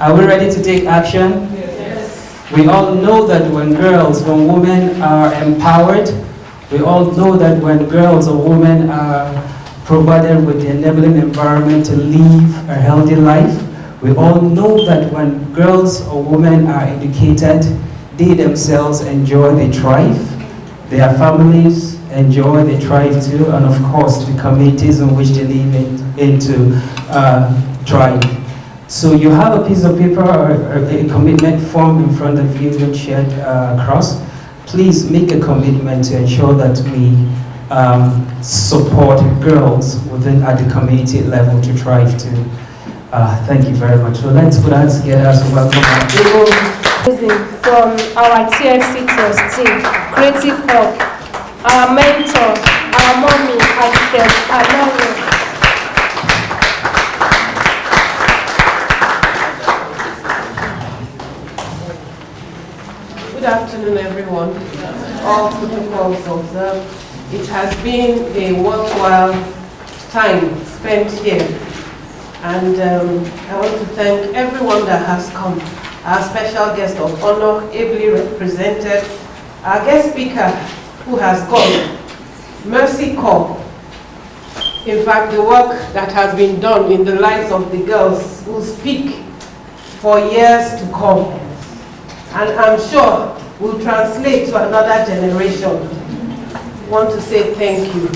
Are we ready to take action? Yes. We all know that when women are empowered, we all know that when girls or women are provided with the enabling environment to live a healthy life, we all know that when girls or women are educated, they themselves enjoy, they thrive, their families enjoy, they thrive too, and of course the communities in which they live into thrive. So you have a piece of paper or a commitment form in front of you and shared across. Please make a commitment to ensure that we support girls at the community level to thrive too. Thank you very much. So let's put our together as welcome our people. From our TFC trustee, Creative Help, our mentor, our mommy, architect, Alonso. Good afternoon, everyone. All protocols observed. It has been a worthwhile time spent here. And I want to thank everyone that has come. Our special guest of honor, ably represented. Our guest speaker, who has gone, Mercy Corps. In fact, the work that has been done in the lives of the girls will speak for years to come. And I'm sure will translate to another generation. I want to say thank you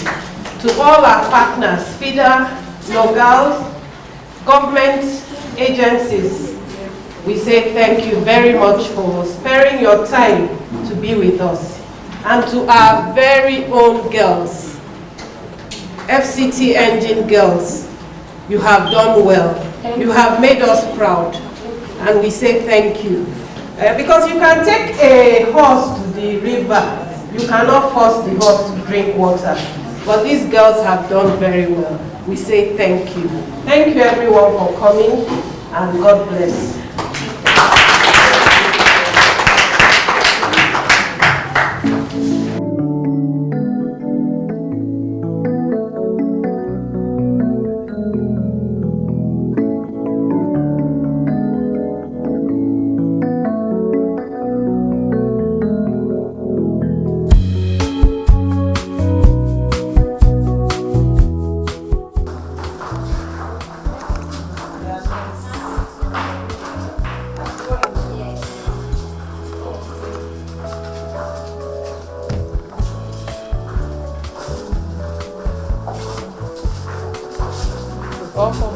to all our partners, FIDA, NOGAL, government agencies. We say thank you very much for sparing your time to be with us. And to our very own girls, FCT engine girls, you have done well. You have made us proud. And we say thank you. Because you can take a horse to the river, you cannot force the horse to drink water. But these girls have done very well. We say thank you. Thank you everyone for coming, and God bless. Awesome.